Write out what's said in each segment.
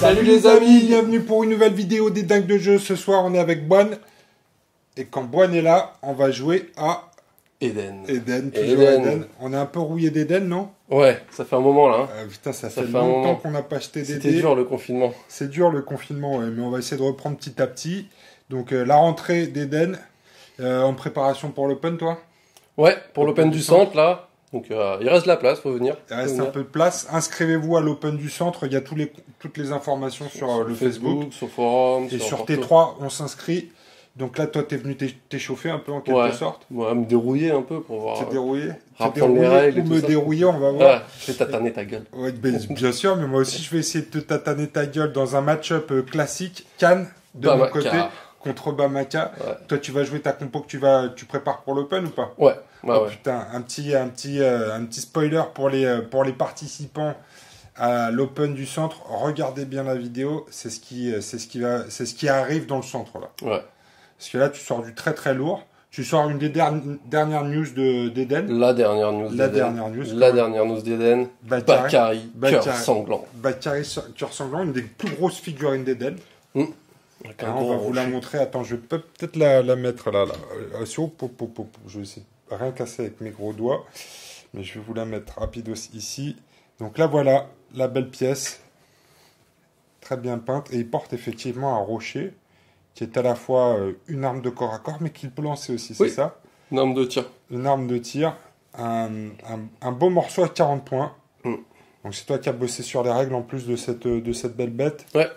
Salut les amis, bienvenue pour une nouvelle vidéo des dingues de jeu. Ce soir on est avec Boine. Et quand Boine est là, on va jouer à Eden. Toujours Eden. On est un peu rouillé d'Eden, non? Ouais, ça fait un moment là. Putain, ça fait longtemps qu'on n'a pas acheté des dés. C'était dur le confinement. C'est dur le confinement, ouais, mais on va essayer de reprendre petit à petit. Donc la rentrée d'Eden, en préparation pour l'Open, toi? Ouais, pour l'Open du centre là. Donc il reste de la place, faut venir. Il reste un peu de place. Inscrivez-vous à l'Open du centre. Il y a toutes les informations sur le Facebook, sur le forum. Et sur T3, on s'inscrit. Donc là, toi, t'es venu t'échauffer un peu en quelque sorte. Ouais, me dérouiller un peu pour voir. T'es dérouillé. Reprendre les règles ou me dérouiller, on va voir. Ouais, je vais tataner ta gueule. Ouais, bien sûr, mais moi aussi, je vais essayer de te tataner ta gueule dans un match-up classique. Cannes, de mon côté, contre Bamaka. Ouais. Toi, tu vas jouer ta compo que tu prépares pour l'Open ou pas? Ouais. Putain, un petit spoiler pour les participants à l'Open du centre. Regardez bien la vidéo, c'est ce qui arrive dans le centre là. Ouais. Parce que là, tu sors du très très lourd. Tu sors une des dernières news d'Eden. La dernière news d'Eden. Bakary, cœur sanglant. Bakary, cœur sanglant, une des plus grosses figurines d'Eden. On va vous la montrer. Attends, je peux peut-être la mettre là. Je vais essayer de rien casser avec mes gros doigts. Mais je vais vous la mettre rapidos ici. Donc là, voilà la belle pièce. Très bien peinte. Et il porte effectivement un rocher qui est à la fois une arme de corps à corps, mais qu'il peut lancer aussi, c'est ça? Une arme de tir. Une arme de tir. Un beau morceau à 40 points. Donc c'est toi qui as bossé sur les règles en plus de cette belle bête. Ouais.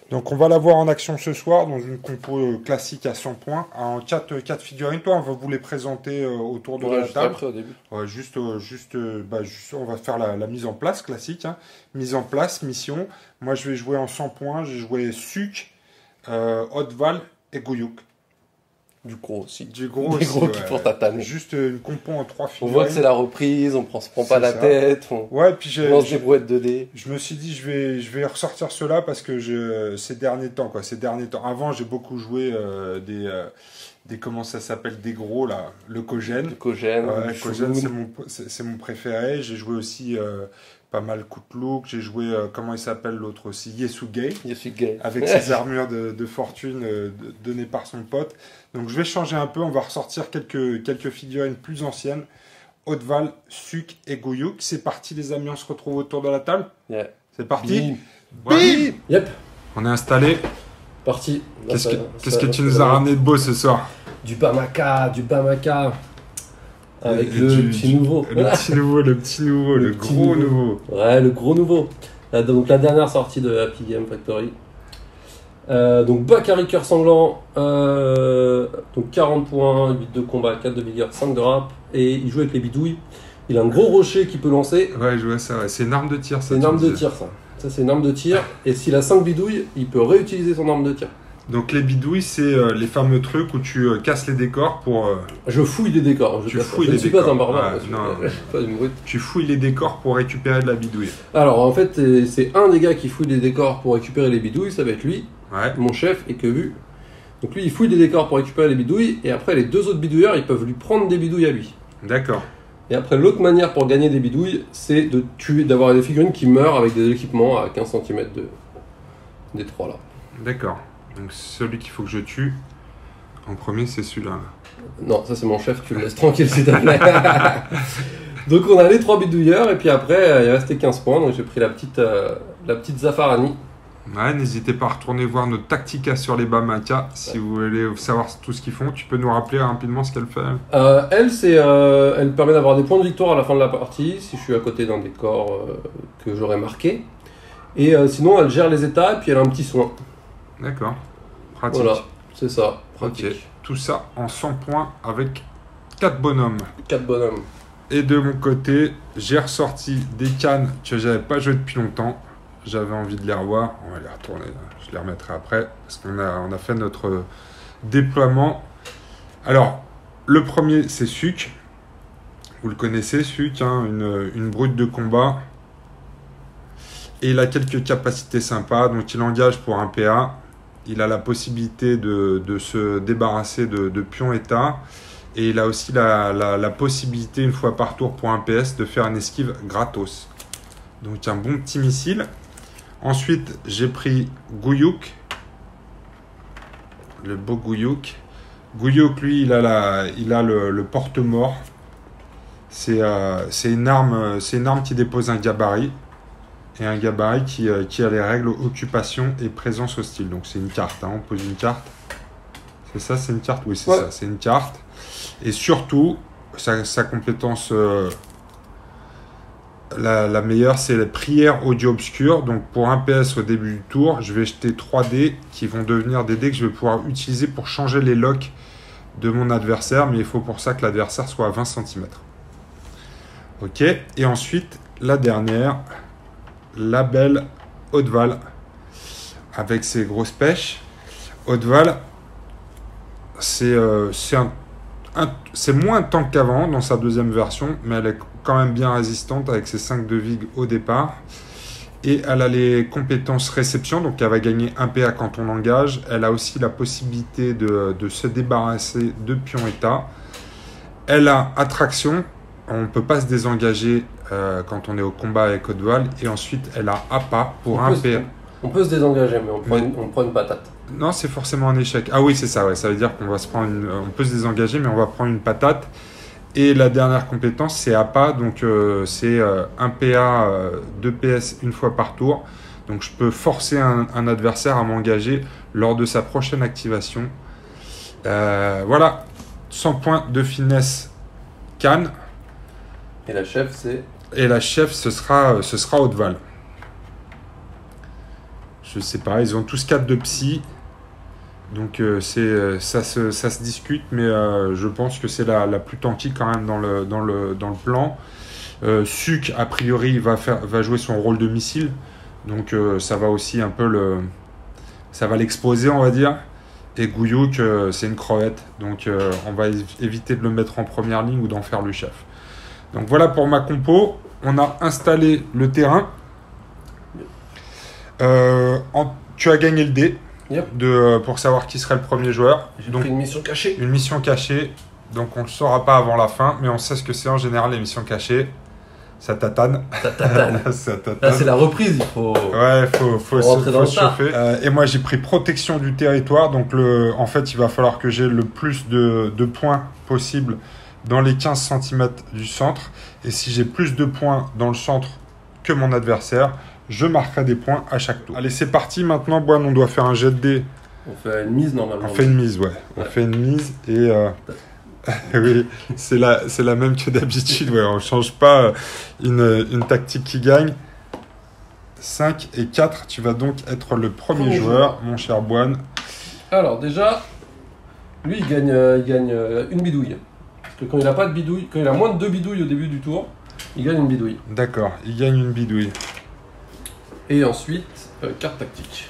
Donc on va la voir en action ce soir dans une compo classique à 100 points en 4 figurines. Toi, on va vous les présenter autour de la table. Après, au début. Ouais, juste, on va faire la mise en place classique. Hein. Mise en place, mission. Moi, je vais jouer en 100 points. J'ai joué Suk, Hotval et Gouyouk. Du gros aussi. Des gros qui pour tataner. Juste une compo en 3 figurines. On voit que c'est la reprise, on se prend pas la tête, on lance des brouettes 2D. Je me suis dit, je vais ressortir cela parce que ces derniers temps. Avant, j'ai beaucoup joué comment ça s'appelle, des gros, là, le Kogène. Le Kogène, c'est mon préféré. J'ai joué aussi pas mal Kutluk. J'ai joué, comment il s'appelle l'autre aussi, Yesugei. Avec ses armures de fortune données par son pote. Donc je vais changer un peu, on va ressortir quelques figurines plus anciennes. Hotval, Suk et Gouyouk. C'est parti les amis, on se retrouve autour de la table. Yeah. C'est parti. Bim. Yep. On est installé. Parti. Qu'est-ce que tu nous as ramené de beau ce soir? Du Bamaka. Avec le petit nouveau. Le petit nouveau, le gros nouveau. Ouais, le gros nouveau. Donc la dernière sortie de Happy Game Factory. Donc Bakary cœur sanglant, donc 40 points, 8 de combat, 4 de vigueur, 5 de rap, et il joue avec les bidouilles. Il a un gros rocher qu'il peut lancer. Ouais, je vois ça, ouais. C'est une arme de tir, ça. C'est une arme de tir, ça. Ça, c'est une arme de tir, et s'il a 5 bidouilles, il peut réutiliser son arme de tir. Donc les bidouilles, c'est les fameux trucs où tu casses les décors pour... Je fouille les décors. Je ne suis pas un barbare. Tu fouilles les décors pour récupérer de la bidouille. Alors en fait, c'est un des gars qui fouille les décors pour récupérer les bidouilles, ça va être lui. Ouais. Mon chef, et que vu. Donc lui, il fouille des décors pour récupérer les bidouilles, et après les deux autres bidouilleurs, ils peuvent lui prendre des bidouilles à lui. D'accord. Et après, l'autre manière pour gagner des bidouilles, c'est d'avoir des figurines qui meurent avec des équipements à 15 cm des trois là. D'accord. Donc celui qu'il faut que je tue en premier, c'est celui-là. Non, ça c'est mon chef, tu le laisses tranquille s'il te plaît. Donc on a les 3 bidouilleurs, et puis après, il restait 15 points, donc j'ai pris la petite Zafarani. Ouais, n'hésitez pas à retourner voir notre Tactica sur les Bamaka si vous voulez savoir tout ce qu'ils font. Tu peux nous rappeler rapidement ce qu'elle fait? Elle permet d'avoir des points de victoire à la fin de la partie si je suis à côté d'un décor que j'aurais marqué. Et sinon, elle gère les états et puis elle a un petit soin. D'accord, pratique. Voilà, c'est ça, pratique. Ok, tout ça en 100 points avec 4 bonhommes. 4 bonhommes. Et de mon côté, j'ai ressorti des cannes que j'avais pas joué depuis longtemps. J'avais envie de les revoir. On va les retourner. Je les remettrai après. Parce qu'on a fait notre déploiement. Alors, le premier, c'est Suk. Vous le connaissez, Suk. Hein, une brute de combat. Et il a quelques capacités sympas. Donc, il engage pour un PA. Il a la possibilité de se débarrasser de pions état. Et il a aussi la possibilité, une fois par tour pour un PS, de faire une esquive gratos. Donc, un bon petit missile. Ensuite, j'ai pris Gouyouk. Le beau Gouyouk. Gouyouk, lui, il a le porte-mort. C'est une arme qui dépose un gabarit. Et un gabarit qui a les règles occupation et présence hostile. Donc c'est une carte, hein, on pose une carte. C'est ça, c'est une carte? Oui, c'est ça, c'est une carte. Et surtout, sa compétence la meilleure, c'est la prière audio obscure. Donc pour un PS au début du tour, je vais jeter 3 dés qui vont devenir des dés que je vais pouvoir utiliser pour changer les locks de mon adversaire. Mais il faut pour ça que l'adversaire soit à 20 cm. Ok, et ensuite, la dernière, la belle Haute-Val, avec ses grosses pêches. Haute-Val, c'est moins tank qu'avant dans sa deuxième version, mais elle est quand même bien résistante avec ses 5 de vig au départ. Et elle a les compétences réception, donc elle va gagner 1 PA quand on l'engage. Elle a aussi la possibilité de se débarrasser de pions état. Elle a attraction, on ne peut pas se désengager quand on est au combat avec Haute-Val. Et ensuite, elle a APA pour 1 PA. On peut se désengager, mais on prend une patate. Non, c'est forcément un échec. Ah oui, c'est ça, ouais. Ça veut dire qu'on va se prendre on peut se désengager, mais on va prendre une patate. Et la dernière compétence, c'est APA, donc c'est 1 PA, 2 PS une fois par tour. Donc je peux forcer un adversaire à m'engager lors de sa prochaine activation. Voilà, 100 points de finesse Cannes. Et la chef, c'est... Et la chef, ce sera Haute-Val. Je sais pas, ils ont tous 4 de psy. Donc ça se discute, mais je pense que c'est la plus tanky quand même dans le plan. Suc, a priori, va jouer son rôle de missile. Donc ça va aussi un peu ça va l'exposer, on va dire. Et Gouyouk, c'est une crevette. Donc on va éviter de le mettre en première ligne ou d'en faire le chef. Donc voilà pour ma compo. On a installé le terrain. Tu as gagné le dé. Yep. Pour savoir qui serait le premier joueur. J'ai pris une mission cachée. Une mission cachée. Donc on ne le saura pas avant la fin, mais on sait ce que c'est en général les missions cachées. Ça tatane. Ça tatane. Ça tatane. Là c'est la reprise, il faut... Ouais, faut se chauffer. Et moi j'ai pris protection du territoire. Donc en fait il va falloir que j'ai le plus de points possible dans les 15 cm du centre. Et si j'ai plus de points dans le centre que mon adversaire, je marquerai des points à chaque tour. Allez, c'est parti. Maintenant, Boine, on doit faire un jet de dés. On fait une mise normalement. On fait une mise, ouais. On fait une mise et... oui, c'est la même que d'habitude. Ouais. On ne change pas une tactique qui gagne. 5 et 4, tu vas donc être le premier joueur, mon cher Boine. Alors déjà, lui il gagne une bidouille. Parce que quand il a pas de bidouille, quand il a moins de 2 bidouilles au début du tour, il gagne une bidouille. D'accord, il gagne une bidouille. Et ensuite, carte tactique.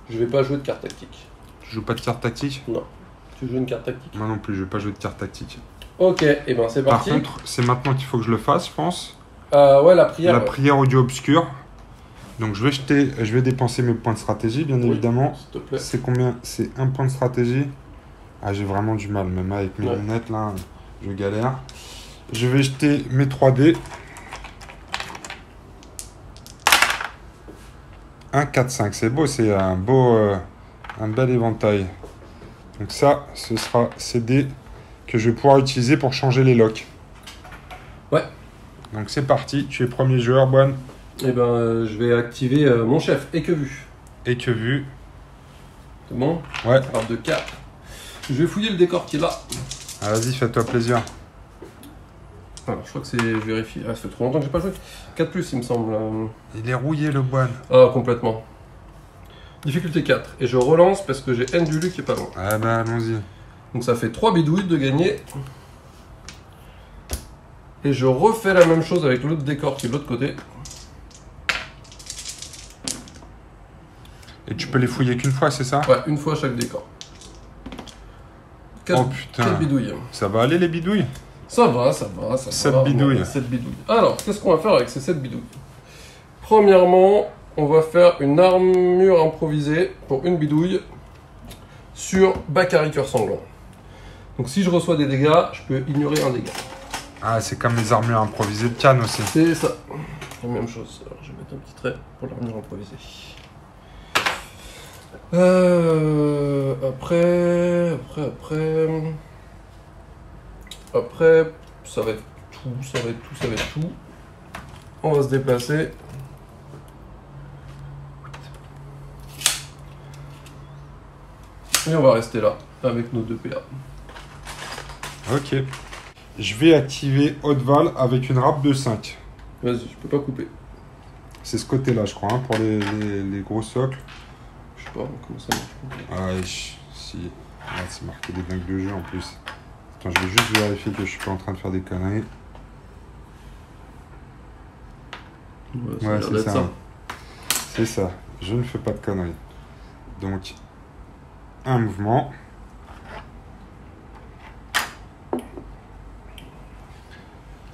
Je vais pas jouer de carte tactique. Tu joues pas de carte tactique? Non. Tu joues une carte tactique? Moi non plus, je vais pas jouer de carte tactique. Ok, et ben c'est parti. Par contre, c'est maintenant qu'il faut que je le fasse, je pense. Ouais, la prière. La prière audio obscure. Donc je vais dépenser mes points de stratégie, bien évidemment. S'il te plaît. C'est combien? C'est 1 point de stratégie. Ah, j'ai vraiment du mal, même avec mes lunettes là, je galère. Je vais jeter mes 3 dés. 1, 4, 5, c'est beau, c'est un bel éventail. Donc ça, ce sera ces dés que je vais pouvoir utiliser pour changer les locks. Ouais. Donc c'est parti, tu es premier joueur, Boine. Et ben je vais activer mon chef, et que vu. Et que vu. C'est bon? Ouais. Alors de 4. Je vais fouiller le décor qui est là. Ah, vas-y, fais-toi plaisir. Alors, je crois que c'est... Je vérifie. Ah, ça fait trop longtemps que j'ai pas joué. 4+, il me semble. Il est rouillé, le Boine. Ah, complètement. Difficulté 4. Et je relance parce que j'ai N du Lu qui est pas loin. Ah bah, allons-y. Donc ça fait 3 bidouilles de gagner. Et je refais la même chose avec l'autre décor qui est de l'autre côté. Et tu peux les fouiller qu'une fois, c'est ça? Ouais, une fois chaque décor. 4, oh putain. 4 bidouilles. Ça va aller les bidouilles? Ça va. 7 bidouilles. 7 bidouilles. Alors, qu'est-ce qu'on va faire avec ces 7 bidouilles? Premièrement, on va faire une armure improvisée pour une bidouille sur Bakary Cœur Sanglant. Donc si je reçois des dégâts, je peux ignorer un dégât. Ah, c'est comme les armures improvisées de Cannes aussi. C'est ça. La même chose. Alors je vais mettre un petit trait pour l'armure improvisée. Après, ça va être tout. On va se déplacer. Et on va rester là, avec nos 2 PA. Ok. Je vais activer Haute-Val avec une râpe de 5. Vas-y, je peux pas couper. C'est ce côté-là, je crois, hein, pour les gros socles. Je sais pas comment ça marche. Ah, si. Ah, c'est marqué des dingues de jeu en plus. Attends, je vais juste vérifier que je suis pas en train de faire des conneries. Ouais, c'est ça. C'est ça. Je ne fais pas de conneries. Donc, un mouvement.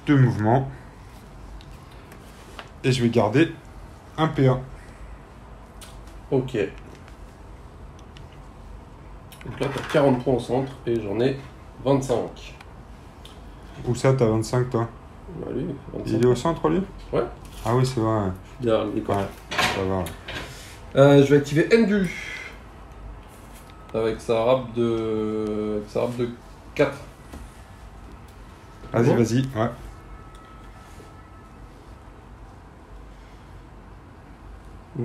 Deux mouvements. Et je vais garder un PA. Ok. Donc là, tu as 40 points au centre et j'en ai 25. Où ça, t'as 25 toi? Bah, lui, 25. Il est au centre lui? Ouais. Ah oui, c'est vrai. Derrière le décor. Ouais, ça va. Je vais activer Endu. Avec sa râpe de 4. Vas-y, Bon. vas-y, ouais. Je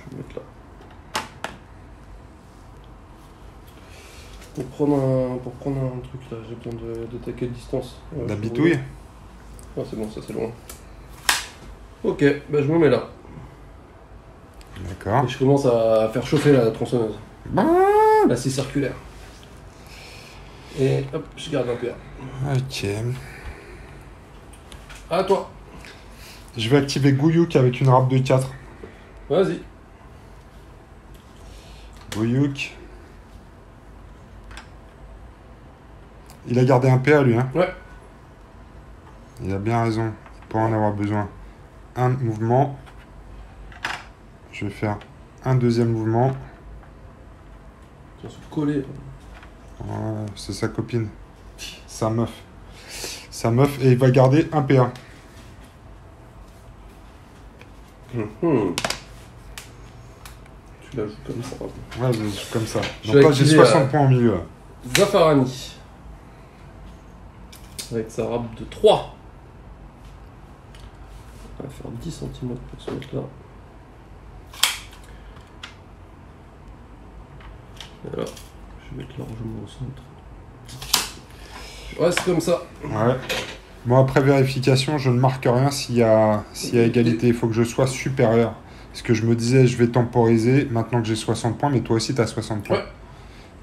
vais mettre là. Pour prendre un truc là, j'ai besoin de quelle distance? La bitouille? Ah, c'est bon, ça c'est loin. Ok, bah je me mets là. D'accord. Et je commence à faire chauffer la tronçonneuse. Là c'est circulaire. Et hop, je garde un PA. Ok. À toi. Je vais activer Gouyouk avec une râpe de 4. Vas-y. Gouyouk. Il a gardé un PA lui, hein? Ouais. Il a bien raison. Pour en avoir besoin. Un mouvement. Je vais faire un deuxième mouvement. On se coller. Ouais, c'est sa copine. Sa meuf. Sa meuf et il va garder un PA. Tu la joues comme ça. Ouais, je joue comme ça. Je Donc vais là, j'ai activer, 60 points au milieu. Là. Zafarani. Avec sa râpe de 3. On va faire 10 cm pour se mettre là. Et là, je vais mettre largement au centre. Je reste comme ça. Ouais. Bon, après vérification, je ne marque rien s'il y a égalité. Il faut que je sois supérieur. Parce que je me disais, je vais temporiser maintenant que j'ai 60 points, mais toi aussi, tu as 60 points. Ouais.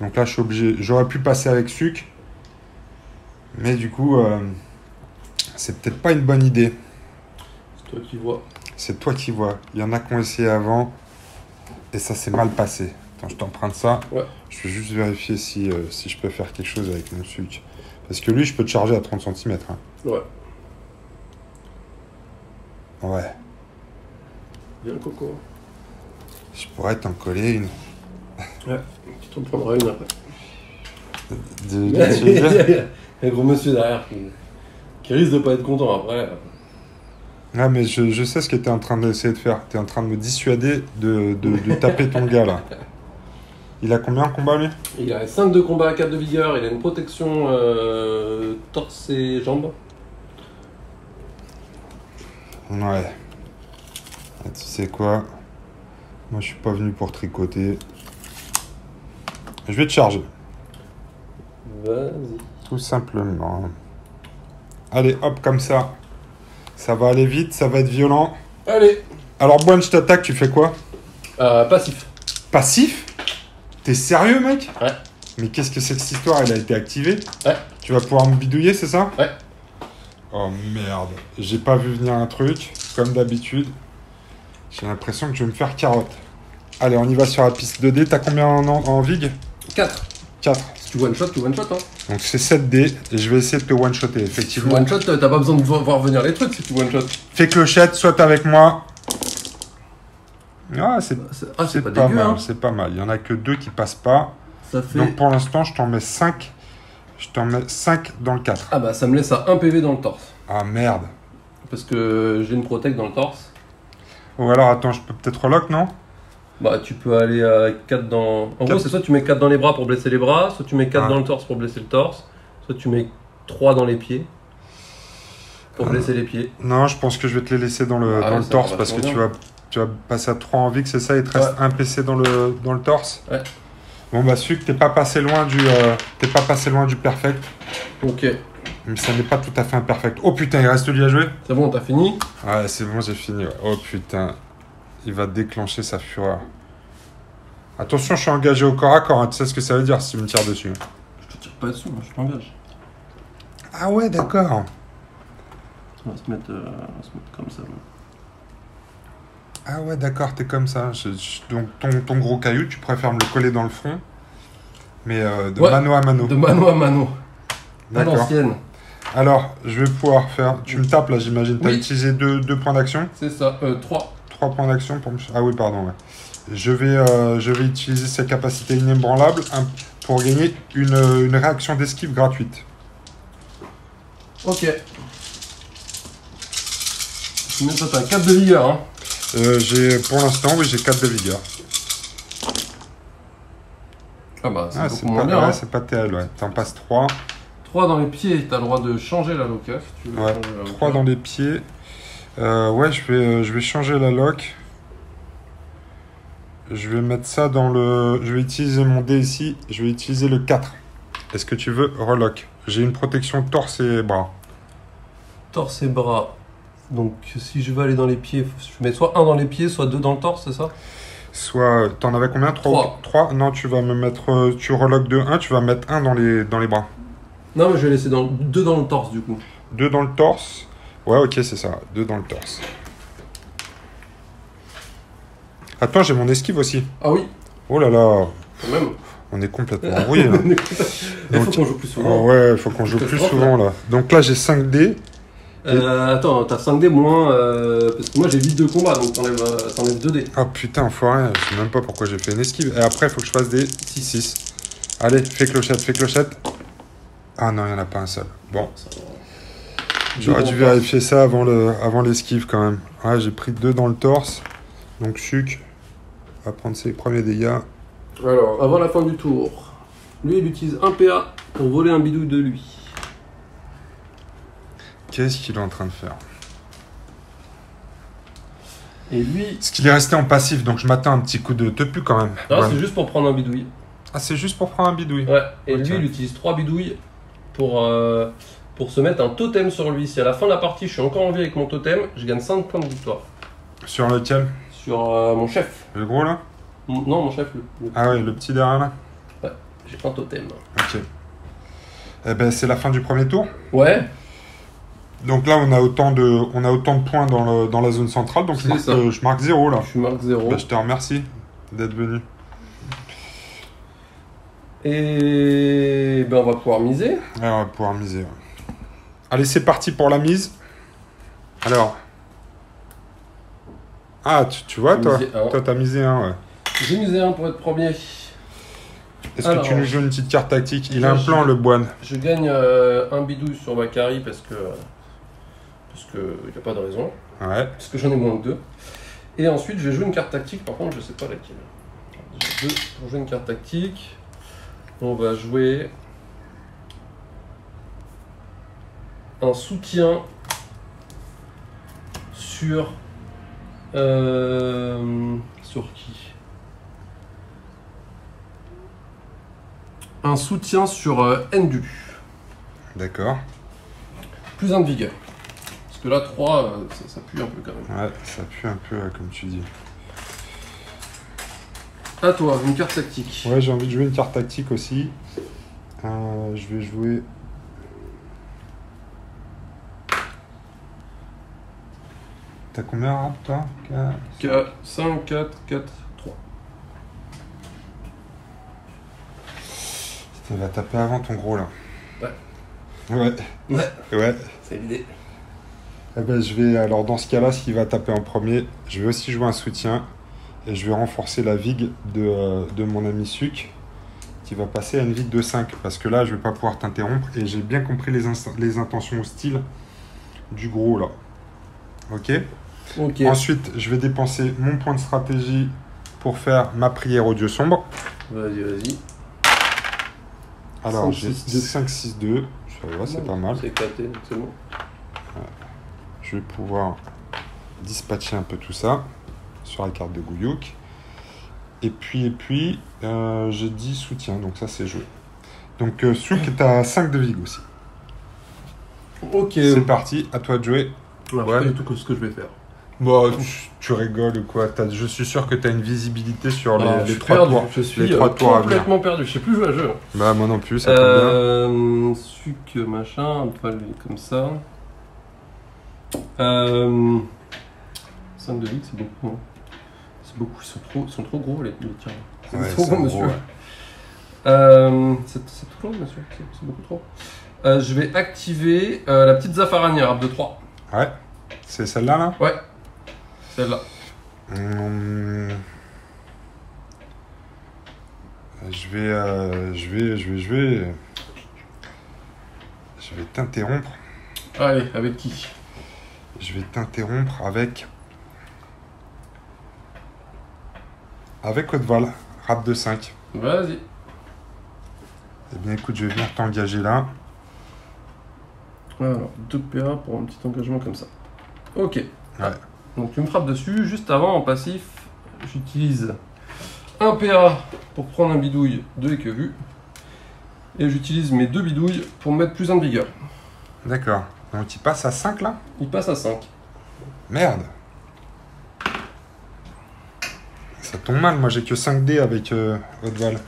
Donc là, je suis obligé. J'aurais pu passer avec Suc. Mais du coup, c'est peut-être pas une bonne idée. C'est toi qui vois. C'est toi qui vois. Il y en a qui ont essayé avant. Et ça s'est mal passé. Attends, je t'emprunte ça. Ouais. Je vais juste vérifier si je peux faire quelque chose avec mon Suc. Parce que lui, je peux te charger à 30 cm. Hein. Ouais. Ouais. Bien coco. Je pourrais t'en coller une. Ouais. Tu t'en prendras une après. Tu Il veux dire y a un gros monsieur derrière qui risque de pas être content après. Ah, mais je sais ce que tu es en train d'essayer de faire. Tu es en train de me dissuader de taper ton gars, là. Il a combien en combat, lui? Il a 5 de combat, 4 de vigueur, il a une protection torse et jambes. Ouais. Ah, tu sais quoi? Moi, je suis pas venu pour tricoter. Je vais te charger. Vas-y. Tout simplement. Allez, hop, comme ça. Ça va aller vite, ça va être violent. Allez. Alors, Boine, je t'attaque, tu fais quoi? Passif. Passif? T'es sérieux, mec? Ouais. Mais qu'est-ce que c'est que cette histoire? Elle a été activée? Ouais. Tu vas pouvoir me bidouiller, c'est ça? Ouais. Oh merde. J'ai pas vu venir un truc, comme d'habitude. J'ai l'impression que je vais me faire carotte. Allez, on y va sur la piste 2D. T'as combien en vig? 4. 4. Si tu one-shot, tu one-shot. Hein. Donc c'est 7D. Et je vais essayer de te one-shotter, Si tu effectivement. one-shot, t'as pas besoin de voir venir les trucs si tu one-shot. Fais clochette, soit avec moi. Ah, c'est c'est pas pas dégueu, mal, hein. c'est pas mal. Il y en a que 2 qui passent pas. Ça fait... Donc pour l'instant, je t'en mets 5. Je t'en mets 5 dans le 4. Ah bah ça me laisse à 1 PV dans le torse. Ah merde. Parce que j'ai une protect dans le torse. Ou alors, attends, je peux peut-être relock, non? Bah tu peux aller à 4 dans... En gros c'est soit tu mets 4 dans les bras pour blesser les bras, soit tu mets 4 dans le torse pour blesser le torse, soit tu mets 3 dans les pieds pour blesser les pieds. Non, je pense que je vais te les laisser dans le torse parce que tu vas passer à 3 en VIX, c'est ça? Il te reste un PC dans le torse? Ouais. Bon bah celui que t'es pas passé loin du perfect. Ok. Mais ça n'est pas tout à fait un perfect. Oh putain, il reste lui à jouer? C'est bon, t'as fini? Ouais, c'est bon, j'ai fini. Ouais. Oh putain, il va déclencher sa fureur. Attention, je suis engagé au corps à corps, hein. Tu sais ce que ça veut dire si tu me tires dessus? Je te tire pas dessus, moi je t'engage. Ah ouais, d'accord. On va se mettre comme ça. Ah ouais, d'accord, t'es comme ça. Donc ton gros caillou, tu préfères me le coller dans le front, mais de mano à mano. De mano à mano. D'accord. L'ancienne. Alors, je vais pouvoir faire... Tu me tapes là, j'imagine. T'as utilisé deux points d'action? C'est ça, 3. 3 points d'action pour me... Ah oui, pardon, ouais. Je vais utiliser ses capacités inébranlables pour gagner une réaction d'esquive gratuite. Ok. Même ça, t'as 4 de vigueur, hein. Pour l'instant, oui, j'ai 4 de vigueur. Ah bah, c'est beaucoup pas, moins bien, ouais, hein. c'est pas terrible, ouais. T'en passes 3. 3 dans les pieds, t'as le droit de changer la loca si tu veux. Ouais, 3 dans les pieds. Ouais, je vais changer la lock. Je vais mettre ça dans le... Je vais utiliser mon dé ici. Je vais utiliser le 4. Est-ce que tu veux relock? J'ai une protection torse et bras. Torse et bras. Donc si je veux aller dans les pieds, je mets soit 1 dans les pieds, soit 2 dans le torse, c'est ça? Soit... T'en avais combien? 3. 3. Non, tu vas me mettre... Tu relock de 1, tu vas mettre 1 dans les bras. Non, mais je vais laisser 2 dans le torse du coup. 2 dans le torse. Ouais, ok, c'est ça. 2 dans le torse. Attends, j'ai mon esquive aussi. Ah oui. Oh là là. Quand même. On est complètement embrouillé là. Il faut qu'on joue plus souvent. Ouais, il faut qu'on joue plus souvent là. Donc là, j'ai 5 dés. Attends, t'as 5 dés moins... parce que moi j'ai 8 de combat, donc t'enlèves 2 dés. Oh putain, enfoiré. Je sais même pas pourquoi j'ai fait une esquive. Et après, il faut que je fasse des 6. Allez, fais clochette, fais clochette. Ah non, il n'y en a pas un seul. Bon. J'aurais dû vérifier ça avant l'esquive quand même. Ouais, j'ai pris 2 dans le torse. Donc Suc va prendre ses premiers dégâts. Alors, avant la fin du tour, lui il utilise un PA pour voler un bidouille de lui. Qu'est-ce qu'il est en train de faire? Et lui... Parce qu'il est resté en passif, donc je m'attends un petit coup de tepu quand même. Non, ouais. c'est juste pour prendre un bidouille. Ah, c'est juste pour prendre un bidouille? Ouais, et okay. lui il utilise 3 bidouilles pour se mettre un totem sur lui. Si à la fin de la partie je suis encore en vie avec mon totem, je gagne 5 points de victoire. Sur lequel? Sur mon chef. Le gros là? Non, mon chef. Ah ouais, le petit derrière là? Ouais, j'ai un totem. Ok. Eh ben, c'est la fin du premier tour. Ouais. Donc là, on a autant de points dans la zone centrale, donc je marque 0 là. Je marque 0. Bah, je te remercie d'être venu. Et ben, on va pouvoir miser. Ouais, on va pouvoir miser. Ouais. Allez, c'est parti pour la mise. Alors. Ah, tu vois, toi, t'as misé 1, ouais. J'ai misé 1 pour être premier. Est-ce que tu nous joues une petite carte tactique? Il a un plan, le Boine. Je gagne un bidouille sur Bakary parce que il n'y a pas de raison. Ouais. Parce que j'en ai moins que 2. Et ensuite, je vais jouer une carte tactique. Par contre, je sais pas laquelle. J'ai 2 pour jouer une carte tactique. On va jouer un soutien sur qui? Un soutien sur Endu. D'accord. Plus 1 de vigueur. Parce que là, 3, ça pue un peu quand même. Ouais, ça pue un peu, comme tu dis. À toi, une carte tactique. Ouais, j'ai envie de jouer une carte tactique aussi. Je vais jouer... T'as combien rap, toi? 5, 4, 4, 3. Il va taper avant ton gros, là. Ouais. Ouais. C'est l'idée. Eh ben, alors dans ce cas-là, s'il va taper en premier, je vais aussi jouer un soutien. Et je vais renforcer la vigue de mon ami Suc, qui va passer à une vigue de 5. Parce que là, je vais pas pouvoir t'interrompre. Et j'ai bien compris les intentions hostiles du gros, là. Ok. Ok. Ensuite, je vais dépenser mon point de stratégie pour faire ma prière au dieu sombre. Vas-y, vas-y. Alors, 5, j'ai 6, 2. 5, 6, 2. Ça va, c'est pas mal. C'est éclaté, donc c'est bon. Je vais pouvoir dispatcher un peu tout ça sur la carte de Gouyouk. Et puis j'ai dit soutien, donc ça c'est joué. Donc Souk est à 5 de vig aussi. Ok. C'est parti, à toi de jouer. Alors, Ouais. pas du tout ce que je vais faire. Bon, tu rigoles ou quoi? Je suis sûr que tu as une visibilité sur Alors, les je suis 3 perdu. tours. Je suis les 3 tours à venir. complètement perdu. Je sais plus jouer à jeu. Bah moi non plus, ça tombe bien. Suc, machin, on va le comme ça. 5 de vide, c'est beaucoup. Hein. C'est beaucoup, ils sont trop gros les tirs. C'est Ouais, trop c'est gros, gros, monsieur. ouais. C'est trop long, monsieur. C'est beaucoup trop. Je vais activer la petite Zafarani arabe de 3. Ouais, c'est celle-là là? Ouais, celle-là. Je vais t'interrompre. Allez, avec qui? Je vais t'interrompre avec Haute-Val, rap de 5. Vas-y. Eh bien écoute, je vais venir t'engager là. Alors, 2 PA pour un petit engagement comme ça. Ok. Ouais. Donc tu me frappes dessus. Juste avant, en passif, j'utilise un PA pour prendre un bidouille de équevue. Et j'utilise mes 2 bidouilles pour me mettre plus 1 de vigueur. D'accord. Donc il passe à 5 là? Il passe à 5. Merde. Ça tombe mal, moi j'ai que 5 dés avec Haute-Val.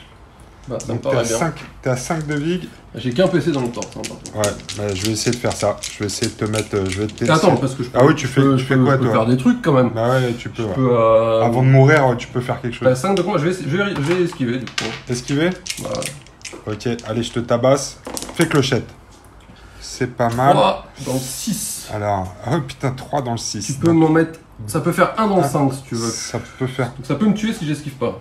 Bah, ça me Donc paraît bien. t'es à 5 de vig. J'ai qu'un PC dans le torse. Hein, par contre. Ouais, bah, je vais essayer de faire ça. Je vais essayer de te mettre. Je vais te Attends, parce que je peux, Ah oui, tu fais quoi je peux toi? faire des trucs quand même. Bah ouais, tu peux. Je Ouais. peux, Avant de mourir, ouais, tu peux faire quelque chose. 5 de combat, je vais esquiver du coup. Esquiver? Bah, Ok, allez, je te tabasse. Fais clochette. C'est pas mal. 3 dans le 6. Alors, oh putain, 3 dans le 6. Tu peux m'en mettre. Ça peut faire 1 dans le 5 si tu veux. Ça peut faire. Donc ça peut me tuer si j'esquive pas.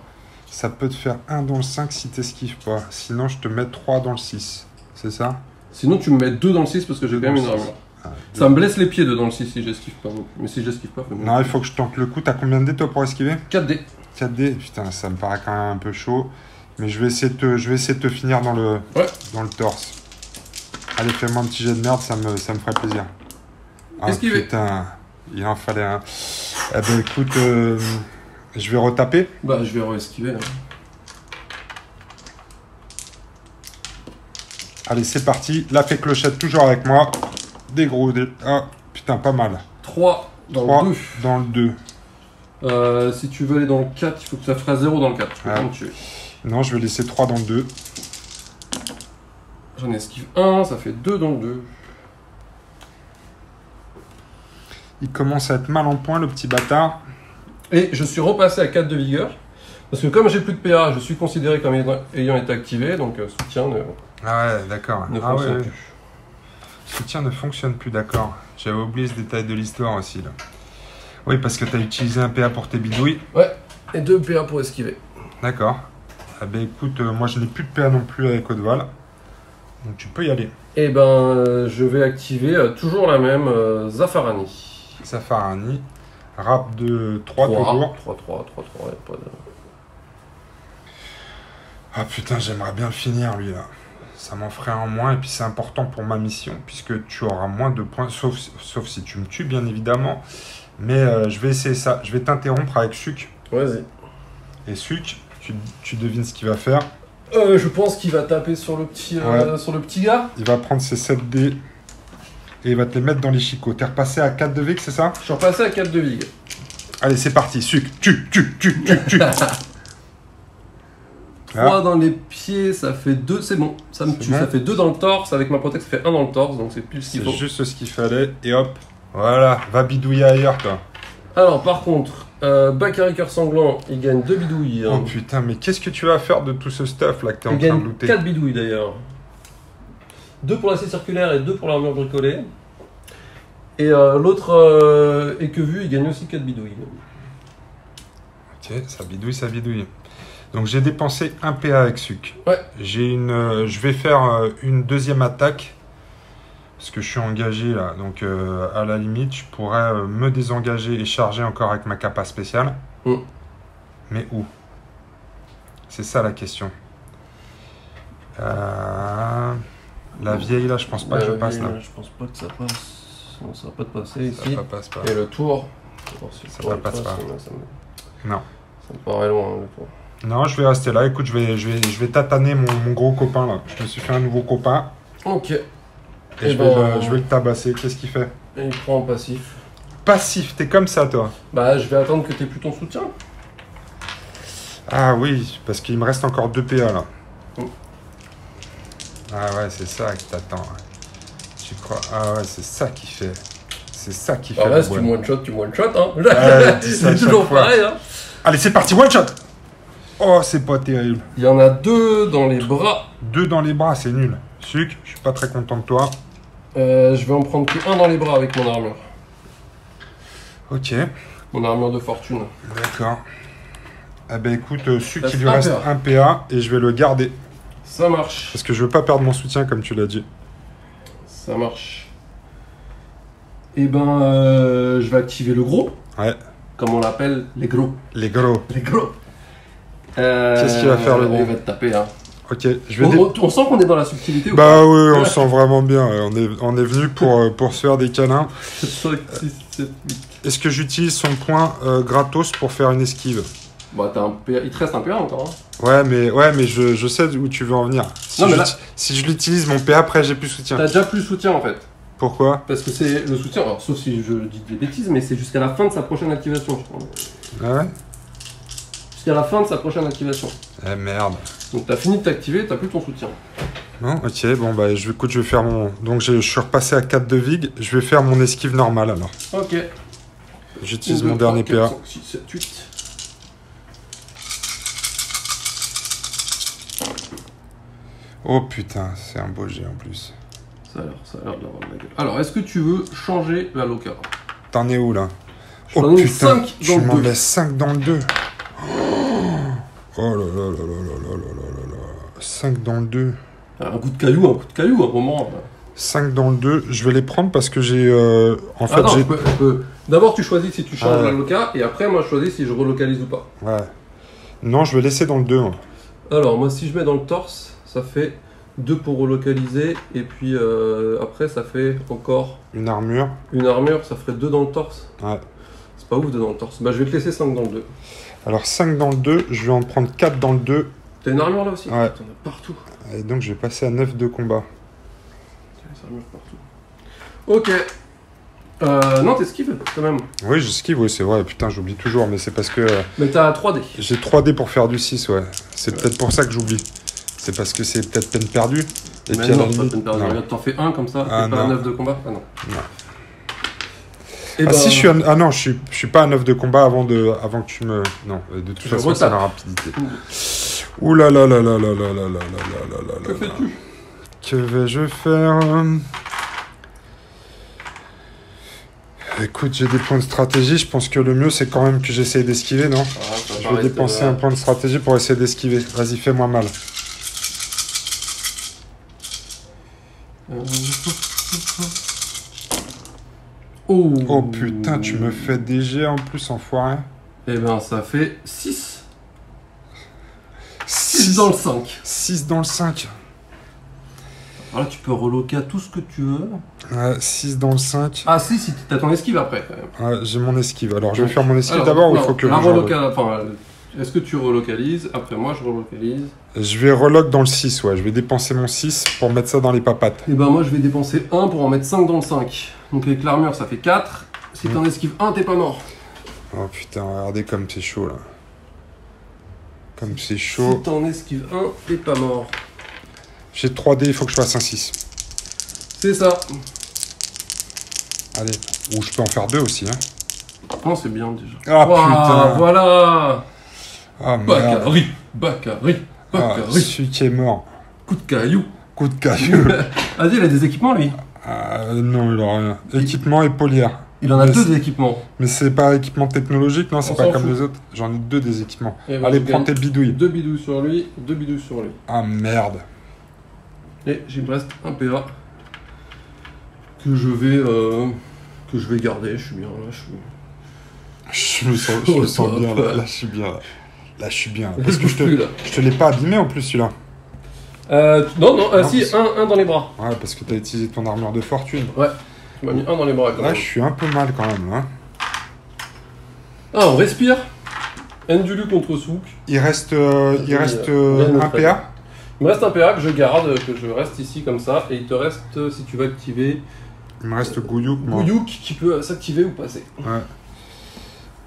Ça peut te faire 1 dans le 5 si t'esquives pas. Sinon, je te mets 3 dans le 6. C'est ça? Sinon, tu me mets 2 dans le 6 parce que j'ai quand même une armure. Ah, Ça me blesse les pieds 2 dans le 6 si j'esquive pas. Mais si j'esquive pas, non, il faut que je tente le coup. T'as combien de dés toi pour esquiver? 4D. 4 dés. Putain, ça me paraît quand même un peu chaud. Mais je vais essayer de te finir dans le torse. Allez, fais-moi un petit jet de merde, ça me ferait plaisir. Ah, Esquiver. putain, il en fallait un. Eh ben écoute, je vais retaper. Bah, je vais re-esquiver. Là. Allez, c'est parti. La fée clochette toujours avec moi. Des gros dés. Ah, putain, pas mal. 3 dans 3 le 2. dans le 2. Si tu veux aller dans le 4, il faut que ça fasse 0 dans le 4. Tu peux Ah. pas me tuer. Non, je vais laisser 3 dans le 2. J'en esquive 1, ça fait 2 dans le 2. Il commence à être mal en point, le petit bâtard. Et je suis repassé à 4 de vigueur. Parce que comme j'ai plus de PA, je suis considéré comme ayant été activé. Donc soutien ne Ah ouais, d'accord. fonctionne plus. Soutien ne fonctionne plus, d'accord. J'avais oublié ce détail de l'histoire aussi, là. Oui, parce que tu as utilisé un PA pour tes bidouilles. Ouais, et 2 PA pour esquiver. D'accord. Ah ben écoute, moi je n'ai plus de PA non plus avec Haute-Val. Donc tu peux y aller. Et ben, je vais activer toujours la même Zafarani. Safarani. Rap de 3 toujours. 3, y a pas de... Ah putain, j'aimerais bien le finir lui là. Ça m'en ferait un en moins et puis c'est important pour ma mission puisque tu auras moins de points, sauf si tu me tues bien évidemment. Mais je vais essayer ça. Je vais t'interrompre avec Suc. Vas-y. Et Suc, tu devines ce qu'il va faire. Je pense qu'il va taper sur le petit gars. Il va prendre ses 7 dés et il va te les mettre dans les chicots. T'es repassé à 4 de vig, c'est ça? Je suis repassé à 4 de vig. Allez, c'est parti. Suc, tue. 3 dans les pieds, ça fait 2, c'est bon. Ça me C'est tue. bon. Ça fait 2 dans le torse. Avec ma protection, ça fait 1 dans le torse. Donc c'est plus ce qu'il C'est faut. juste ce qu'il fallait. Et hop, voilà, va bidouiller ailleurs toi. Alors par contre, Bakary Cœur Sanglant, il gagne 2 bidouilles. Oh putain, mais qu'est-ce que tu vas faire de tout ce stuff là que t'es en Il train de gagne looter? 4 bidouilles d'ailleurs. 2 pour l'acier circulaire et 2 pour l'armure bricolée. Et l'autre équevue, il gagne aussi 4 bidouilles. Ok, ça bidouille, ça bidouille. Donc j'ai dépensé 1 PA avec Suc. Ouais. Je vais faire une deuxième attaque. Parce que je suis engagé là. Donc à la limite, je pourrais me désengager et charger encore avec ma capa spéciale. Mais où? C'est ça la question. La vieille là, je pense pas que je passe là. Je pense pas que ça passe. Non, ça va pas te passer Ça ici. passe pas. Et le tour. Ça passe pas. Non. Ça me paraît loin le tour. Non, je vais rester là. Écoute, je vais tataner mon gros copain là. Je me suis fait un nouveau copain. Ok. Et Eh je vais le tabasser. Qu'est-ce qu'il fait? Et il prend en passif. Passif, t'es comme ça toi. Bah, je vais attendre que t'aies plus ton soutien. Ah oui, parce qu'il me reste encore 2 PA là. Mm. Ah ouais, c'est ça qui t'attend. Ouais. Tu crois? Ah ouais, c'est ça qui fait. C'est ça qui fait. Alors là, le si tu bois. tu one shot, hein. Ouais, dis ça à c'est chaque toujours fois. pareil, hein. Allez, c'est parti, one shot. Oh, c'est pas terrible. Il y en a 2 dans les bras. 2 dans les bras, c'est nul. Suc, je suis pas très content de toi. Je vais en prendre que 1 dans les bras avec mon armure. Ok, Mon armure de fortune. d'accord. Ah ben écoute, Suc, Ça il fait lui un reste PA. 1 PA et je vais le garder. Ça marche. Parce que je veux pas perdre mon soutien comme tu l'as dit. Ça marche. Et ben, je vais activer le gros. Ouais, Comme on l'appelle, les gros. les gros. Les gros. Qu'est-ce qu'il va faire, le gros? Il va te taper, hein. Ok, je vais... On sent qu'on est dans la subtilité ou Bah oui, on le sent vraiment bien. On est venu pour se faire des câlins. pas 5, 6, 7, 8. Est-ce que j'utilise son point gratos pour faire une esquive? Bah, t'as un PA. Il te reste un PA encore, hein. Ouais, mais je sais où tu veux en venir. Non, mais là- Si je l'utilise, mon PA, après, j'ai plus soutien. T'as déjà plus soutien en fait. Pourquoi? Parce que c'est le soutien, alors sauf si je dis des bêtises, mais c'est jusqu'à la fin de sa prochaine activation, je crois. Ah ouais? Jusqu'à la fin de sa prochaine activation. Eh merde. Donc t'as fini de t'activer, t'as plus ton soutien. Non, ok, bon bah écoute, je vais faire mon... Donc je suis repassé à 4 de vig, je vais faire mon esquive normale alors. Ok. J'utilise mon dernier PA. 6, 7, 8. Oh putain, c'est un beau jet en plus. Ça a l'air de l'avoir de la gueule. Alors, est-ce que tu veux changer la loca? T'en es où là? Je t'en Oh ai mis putain, 5 tu dans m'en le 2. mets 5 dans le 2. Oh là là là là là là là là là. 5 dans le 2. Un coup de caillou, un moment. 5 dans le 2, je vais les prendre parce que j'ai... En fait, non, j'ai... je peux. D'abord, tu choisis si tu changes Ah ouais. la loca, et après, moi, je choisis si je relocalise ou pas. Ouais. Non, je vais laisser dans le 2. Moi. Alors, moi, si je mets dans le torse, ça fait 2 pour relocaliser, et puis après, ça fait encore Une armure. une armure, ça ferait 2 dans le torse. Ouais. C'est pas ouf 2 dans le torse. Bah, je vais te laisser 5 dans le 2. Alors 5 dans le 2, je vais en prendre 4 dans le 2. T'as une armure là aussi? Ouais. T'en as partout. Et donc je vais passer à 9 de combat. T'as des armures partout. Ok. Non, t'esquives quand même. Oui, j'esquive, oui, c'est vrai. Putain, j'oublie toujours, mais c'est parce que Mais t'as 3D. j'ai 3D pour faire du 6, ouais. C'est peut-être pour ça que j'oublie. C'est parce que c'est peut-être peine perdue. Et Mais puis à non, la c'est pas limite... peine perdue. non. Regarde, t'en fais un comme ça, Ah, t'es pas à non. 9 de combat? Ah non. Non. Et Ah si, je suis à... Ah non, je suis pas à 9 de combat avant que tu me... Non, de toute Je façon, c'est retape. la rapidité. Ouh là là là là là là là là là là là Que là. fais-tu? Que vais-je faire? Écoute, j'ai des points de stratégie. Je pense que le mieux, c'est quand même que j'essaye d'esquiver, non? Ah, ça Je vais paraît dépenser un point de stratégie pour essayer d'esquiver. Vas-y, fais-moi mal. Oh. Oh putain, tu me fais des jets en plus, enfoiré. Eh ben, ça fait 6. 6 6 dans le 5. 6 dans le 5. Alors là, tu peux reloquer à tout ce que tu veux. Ouais, 6 dans le 5. Ah si, t'as ton esquive après quand même. Ouais, j'ai mon esquive. Alors, je vais Donc, faire mon esquive alors, d'abord ou il non, faut que la je... enfin, est-ce que tu relocalises? Après moi, je relocalise. Je vais relock dans le 6, ouais. Je vais dépenser mon 6 pour mettre ça dans les papates. Et ben moi, je vais dépenser 1 pour en mettre 5 dans le 5. Donc avec l'armure, ça fait 4. Si t'en esquives 1, t'es pas mort. Oh putain, regardez comme c'est chaud, là. Comme c'est Si chaud. t'en esquives 1, t'es pas mort. J'ai 3D, il faut que je fasse un 6. C'est ça. Allez. Ou je peux en faire 2 aussi, hein. Non, c'est bien déjà. Ah putain. Voilà. Ah merde. Bakary. Ah, celui qui est mort. Coup de caillou. Coup de caillou. Vas-y, il a des équipements lui. Non, il a rien. Équipement et polière. Il en a Mais deux c'est- des équipements. Mais c'est pas équipement technologique, non, On c'est pas s'en comme fout. les autres. J'en ai 2 des équipements. Et ben, Allez, je prends gagne tes bidouilles. 2 bidouilles sur lui, 2 bidouilles sur lui. Ah merde. Et il me reste un PA que je vais garder. Je suis bien là. Je me sens bien là. Là, je suis bien là. Là, je suis bien. Parce que bouge plus, là. je te l'ai pas abîmé en plus celui-là. Non, Non, si, parce- un dans les bras. Ouais, parce que t'as utilisé ton armure de fortune. Ouais, tu m'as mis un dans les bras quand Là, même. je suis un peu mal quand même. Hein. Ah, on respire. Endulu contre Souk. Il reste, Bien un PA. Il me reste un PA que je garde, que je reste ici comme ça. Et il te reste, si tu veux activer, Il me reste Gouyouk. moi. Gouyouk qui peut s'activer ou passer. Ouais.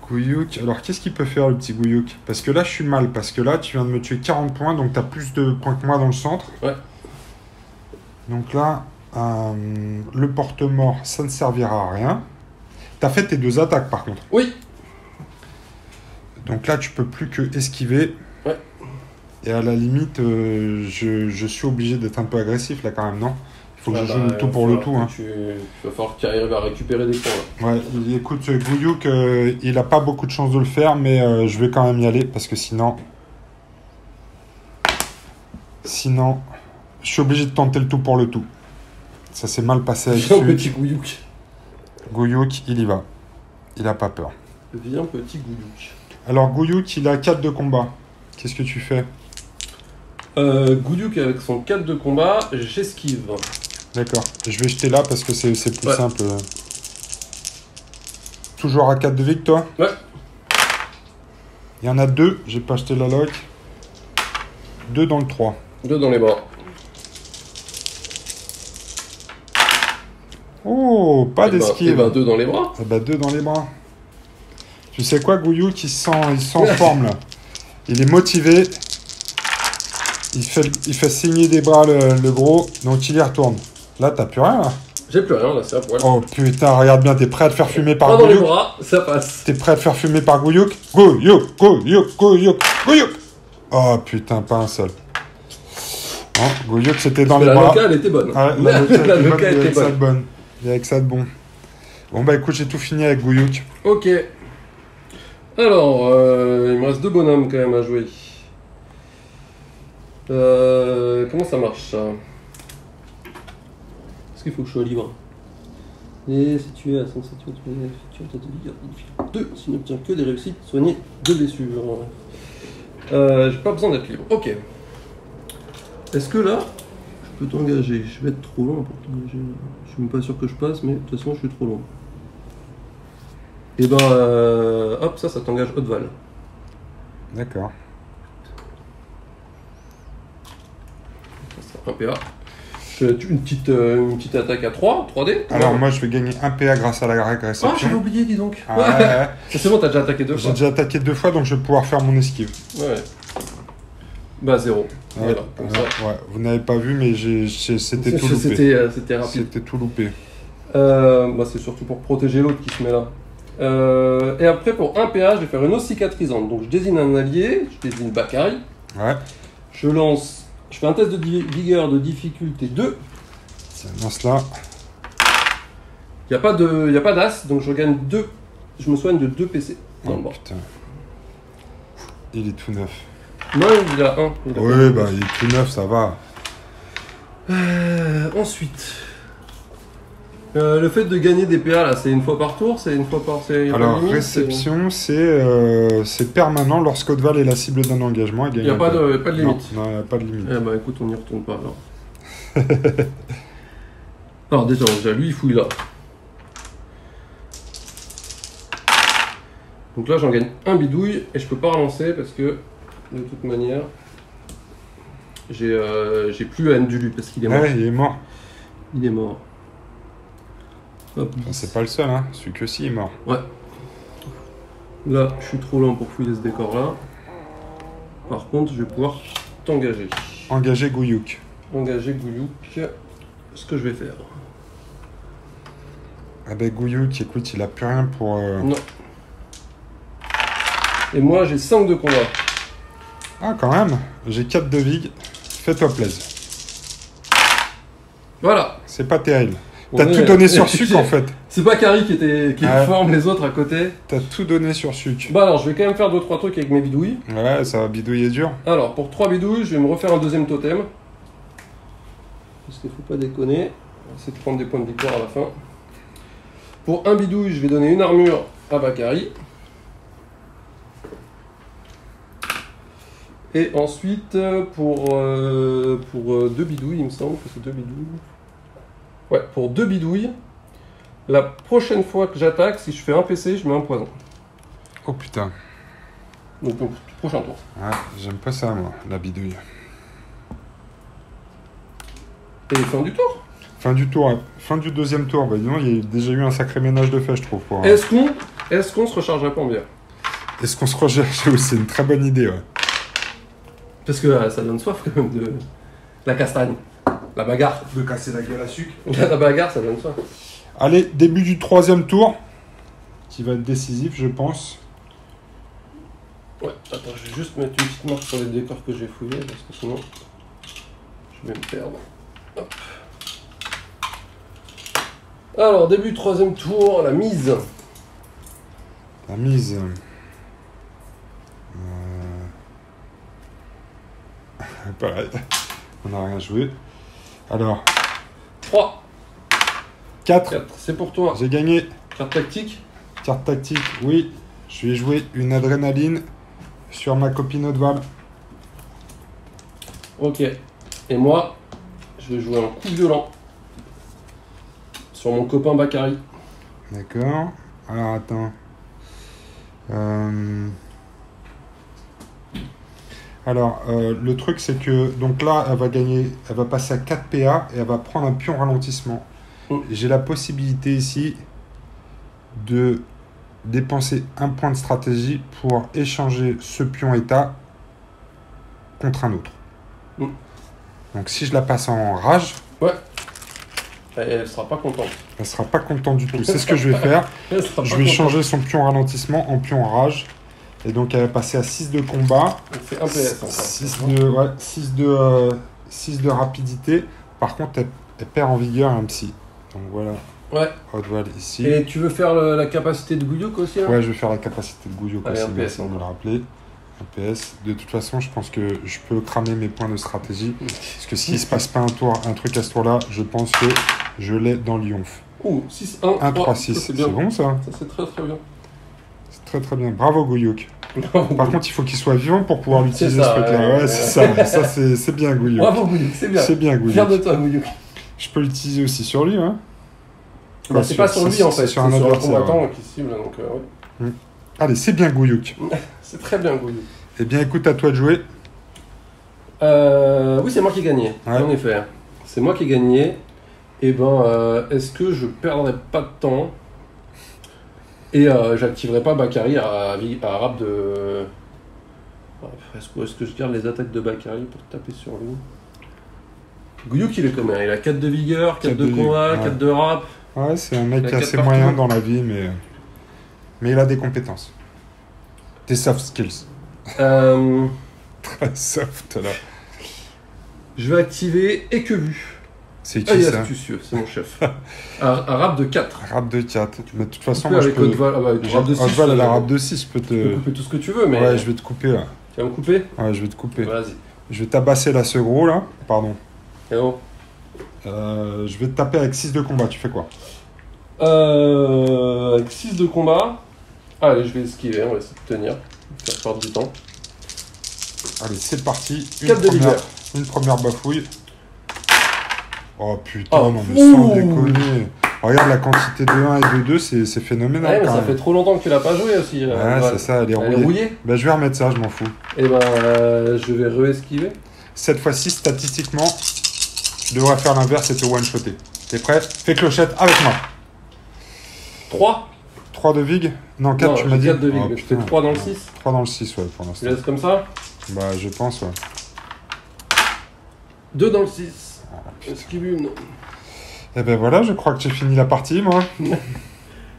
Gouyouk. Alors, qu'est-ce qu'il peut faire le petit Gouyouk? Parce que là, je suis mal. Parce que là, tu viens de me tuer 40 points. Donc, t'as plus de points que moi dans le centre. Ouais. Donc là, le porte-mort, ça ne servira à rien. T'as fait tes 2 attaques par contre. Oui. Donc là, tu peux plus que esquiver. Ouais. Et à la limite, je suis obligé d'être un peu agressif là quand même, non? Il faut que je joue le tout pour le tout. Hein. Il va falloir que tu arrives à récupérer des points là. Ouais, écoute, Gouyouk, il a pas beaucoup de chances de le faire, mais je vais quand même y aller parce que sinon, je suis obligé de tenter le tout pour le tout. Ça s'est mal passé avec Viens celui. petit Gouyouk. Gouyouk, il y va. Il a pas peur. Viens petit Gouyouk. Alors Gouyouk, il a 4 de combat. Qu'est-ce que tu fais? Gouyouk avec son 4 de combat, j'esquive. D'accord. Je vais jeter là parce que c'est plus Ouais. simple. Toujours à 4 de vic, toi? Ouais. Il y en a 2. J'ai pas acheté la lock. 2 dans le 3. 2 dans les bras. Oh, pas d'esquive. 2 dans les bras. Ah bah 2 dans les bras. Tu sais quoi, Gouyouk, il sent en forme là. Il est motivé. Il fait saigner des bras le gros, donc il y retourne. Là, t'as plus rien là. J'ai plus rien là, c'est à poil. Oh putain, regarde bien, t'es prêt à te faire fumer par Un dans les Gouyouk? bras, ça passe. T'es prêt à te faire fumer par Gouyouk? Gouyouk, Gouyouk, Gouyouk, Gouyouk. Oh putain, pas un seul. Hein, Gouyouk, c'était dans les La bras. loca, elle était bonne. Ah, La loca il y a était que ça de bonne. bon. Il y a que ça de bon. Bon bah écoute, j'ai tout fini avec Gouyouk. Ok. Alors, il me reste 2 bonhommes quand même à jouer. Comment ça marche ça? Est-ce qu'il faut que je sois libre? Et si tu es à 107, tu as de vigueur, 2, s'il n'obtient que des réussites, soigner 2 blessures. J'ai pas besoin d'être libre. Ok. Est-ce que là, je peux t'engager? Je vais être trop loin pour t'engager. Je suis même pas sûr que je passe, mais de toute façon, je suis trop loin. Et ben, hop, ça t'engage Haute-Val. D'accord. Un PA. Une petite attaque à 3, 3D. Alors moi, je vais gagner un PA grâce à la Ah, réception. j'avais oublié, dis donc. Ah, ouais. C'est bon, t'as déjà attaqué 2 J'ai fois. déjà attaqué 2 fois, donc je vais pouvoir faire mon esquive. Ouais. Bah, 0. Ouais, Voilà, comme ça. ouais. Vous n'avez pas vu, mais c'était tout loupé. C'était rapide. C'était tout loupé. Bah, c'est surtout pour protéger l'autre qui se met là. Et après, pour un PA, je vais faire une eau cicatrisante. Donc, je désigne un allié, je désigne Bakary. Ouais. Je fais un test de vigueur de difficulté 2. Tiens, lance là. Il n'y a pas d'as, donc je gagne 2. Je me soigne de 2 PC dans le Oh, bord. putain. Il est tout neuf. Non, il a 1. Oui, bah il est tout neuf, ça va. Ensuite, le fait de gagner des PA, là, c'est une fois par tour, c'est une fois par... y a pas de Alors, limite, réception, c'est permanent lorsqu'Haute-Val est la cible d'un engagement. Il n'y a pas de limite. Non, il n'y a pas de limite. Eh bah écoute, on n'y retourne pas alors. Alors déjà, lui il fouille là. Donc là j'en gagne un bidouille et je peux pas relancer parce que de toute manière j'ai plus haine du lui parce qu'il est mort. Ouais, il est mort. Il est mort. Hop. Enfin, c'est pas le seul, hein. Celui que si est mort. Ouais. Là je suis trop lent pour fouiller ce décor là. Par contre je vais pouvoir t'engager. Engager Gouyouk. Engager Gouyouk. Ce que je vais faire. Ah ben Gouyouk, écoute, il a plus rien pour... Non. Et moi j'ai 5 de combat. Ah, quand même. J'ai 4 de vig. Fais-toi plaisir. Voilà. C'est pas terrible. T'as tout donné sur sucre en fait. C'est pas Carrie qui forme les autres à côté. T'as tout donné sur sucre. Bah alors, je vais quand même faire 2-3 trucs avec mes bidouilles. Ouais, ça va bidouiller dur. Alors, pour 3 bidouilles, je vais me refaire un deuxième totem. Parce qu'il faut pas déconner. On va essayer de prendre des points de victoire à la fin. Pour un bidouille, je vais donner une armure à Bakary. Et ensuite, pour 2 bidouilles, il me semble que c'est 2 bidouilles. Ouais, pour 2 bidouilles, la prochaine fois que j'attaque, si je fais un PC, je mets un poison. Oh putain. Donc, prochain tour. Ouais, j'aime pas ça moi, la bidouille. Et fin du tour. Fin du tour, fin du deuxième tour. Bah dis-donc, il y a déjà eu un sacré ménage de fait, je trouve. Pour, Est-ce qu'on se rechargerait pas en bière? Est-ce qu'on se recharge? C'est une très bonne idée, ouais. Parce que ça donne soif quand même de la castagne. La bagarre. De casser la gueule à sucre. La bagarre, ça donne soif. Allez, début du troisième tour, qui va être décisif, je pense. Ouais, attends, je vais juste mettre une petite marque sur les décors que j'ai fouillés, parce que sinon, je vais me perdre. Hop. Alors, début du troisième tour, la mise. La mise. Pareil, on n'a rien joué. Alors, 3, 4. 4, c'est pour toi. J'ai gagné. Carte tactique. Carte tactique, oui. Je vais jouer une adrénaline sur ma copine Odval. Ok. Et moi, je vais jouer un coup violent sur mon copain Bakary. D'accord. Alors, attends. Alors, le truc, c'est que donc là, elle va passer à 4 PA et elle va prendre un pion ralentissement. J'ai la possibilité ici de dépenser un point de stratégie pour échanger ce pion état contre un autre. Donc, si je la passe en rage, ouais. Elle sera pas contente. Elle sera pas contente du tout. C'est ce que je vais faire. Je vais changer son pion ralentissement en pion rage. Et donc, elle va passer à 6 de combat. C'est un PS encore. 6 de rapidité. Par contre, elle perd en vigueur un psy. Donc voilà. Ouais. Odval ici. Et tu veux faire la capacité de Gouyouk aussi hein? Ouais, je vais faire la capacité de Gouyouk aussi. Un PS, on me le rappeler. Un PS. De toute façon, je pense que je peux cramer mes points de stratégie. Parce que s'il ne se passe pas un truc à ce tour-là, je pense que je l'ai dans l'Yonf. Ouh, 6, 1, 1, 3, 6. C'est bon ça? Ça, c'est très très bien. C'est très très bien. Bravo Gouyouk. Par contre, il faut qu'il soit vivant pour pouvoir l'utiliser ce truc-là. Ouais, c'est ça. Ça, c'est bien Gouyouk. Bravo Gouyouk, c'est bien. C'est bien Gouyouk. Fier de toi Gouyouk. Je peux l'utiliser aussi sur lui, hein. Bah, c'est pas sur lui en fait, c'est sur un combattant qui cible. Donc, ouais. Allez, c'est bien Gouyouk. C'est très bien Gouyouk. Eh bien, écoute, à toi de jouer. Oui, c'est moi qui ai gagné. Ouais. En effet. C'est moi qui ai gagné. Et ben, est-ce que je perdrai pas de temps et j'activerai pas Bakary à rap de. Est-ce que je garde les attaques de Bakary pour taper sur lui? Gouyouk, il est combien? Il a 4 de vigueur, 4 de combat, 4 de rap. Ouais, c'est un mec assez moyen dans la vie, mais il a des compétences. Des soft skills. Très soft, là. Je vais activer Équevu. C'est qui ça? Astucieux, c'est mon chef. Un rap de 4. Rap de 4. Mais de toute façon, moi, je peux... rap de 6. Odval, elle a rap de 6, je peux te... Tu peux couper tout ce que tu veux, mais... Ouais, je vais te couper, là. Tu vas me couper? Ouais, je vais te couper. Vas-y. Je vais tabasser la segro, là. Pardon. Et oh. Je vais te taper avec 6 de combat, tu fais quoi? Avec 6 de combat. Allez, je vais esquiver, on va essayer de tenir. Faire perdre du temps. Allez, c'est parti. Une première bafouille. Oh putain, non mais sans déconner. Regarde la quantité de 1 et de 2, c'est phénoménal. Ouais, mais ça fait trop longtemps que tu l'as pas joué aussi. Ouais, c'est ça, elle est rouillée. Bah, je vais remettre ça, je m'en fous. Et ben, je vais re-esquiver. Cette fois-ci, statistiquement, tu devrais faire l'inverse et te one-shotter. T'es prêt? Fais clochette avec moi. 3. 3 de vig? Non, 4 tu m'as dit. 4 de vig, tu fais 3 dans le 6. 3 dans le 6, ouais, pour l'instant. Tu laisses comme ça? Bah, je pense, ouais. 2 dans le 6. Esquive une. Et ben voilà, je crois que j'ai fini la partie, moi.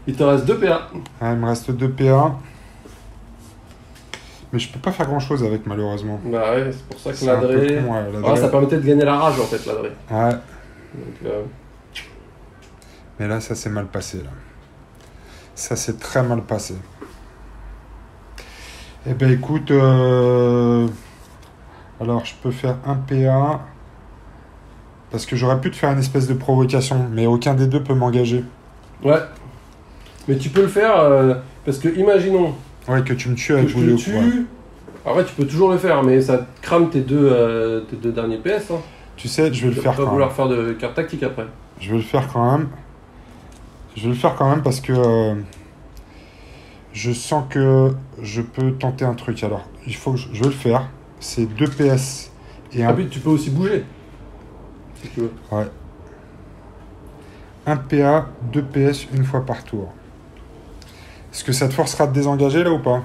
Il te reste 2 PA. Ouais, il me reste 2 PA. Mais je peux pas faire grand chose avec, malheureusement. Bah ouais, c'est pour ça que l'adré. Ça permettait de gagner la rage en fait, l'adré. Ouais. Donc, Mais là, ça s'est mal passé. Là. Ça s'est très mal passé. Eh ben écoute, alors je peux faire un PA. Parce que j'aurais pu te faire une espèce de provocation, mais aucun des deux peut m'engager. Ouais. Mais tu peux le faire, parce que imaginons Ouais, que tu me tues que avec je te Bouillot. tue. Ouais. Après, tu peux toujours le faire, mais ça te crame tes deux derniers PS. Hein. Tu sais, je vais Tu le vas faire pas quand vouloir même. faire de carte tactique après. Je vais le faire quand même. Je vais le faire quand même parce que je sens que je peux tenter un truc. Alors, il faut que je vais le faire. C'est 2 PS et Ah, un, puis tu peux aussi bouger. Si tu veux. ouais. Un PA, 2 PS une fois par tour. Est-ce que ça te forcera à te désengager là ou pas?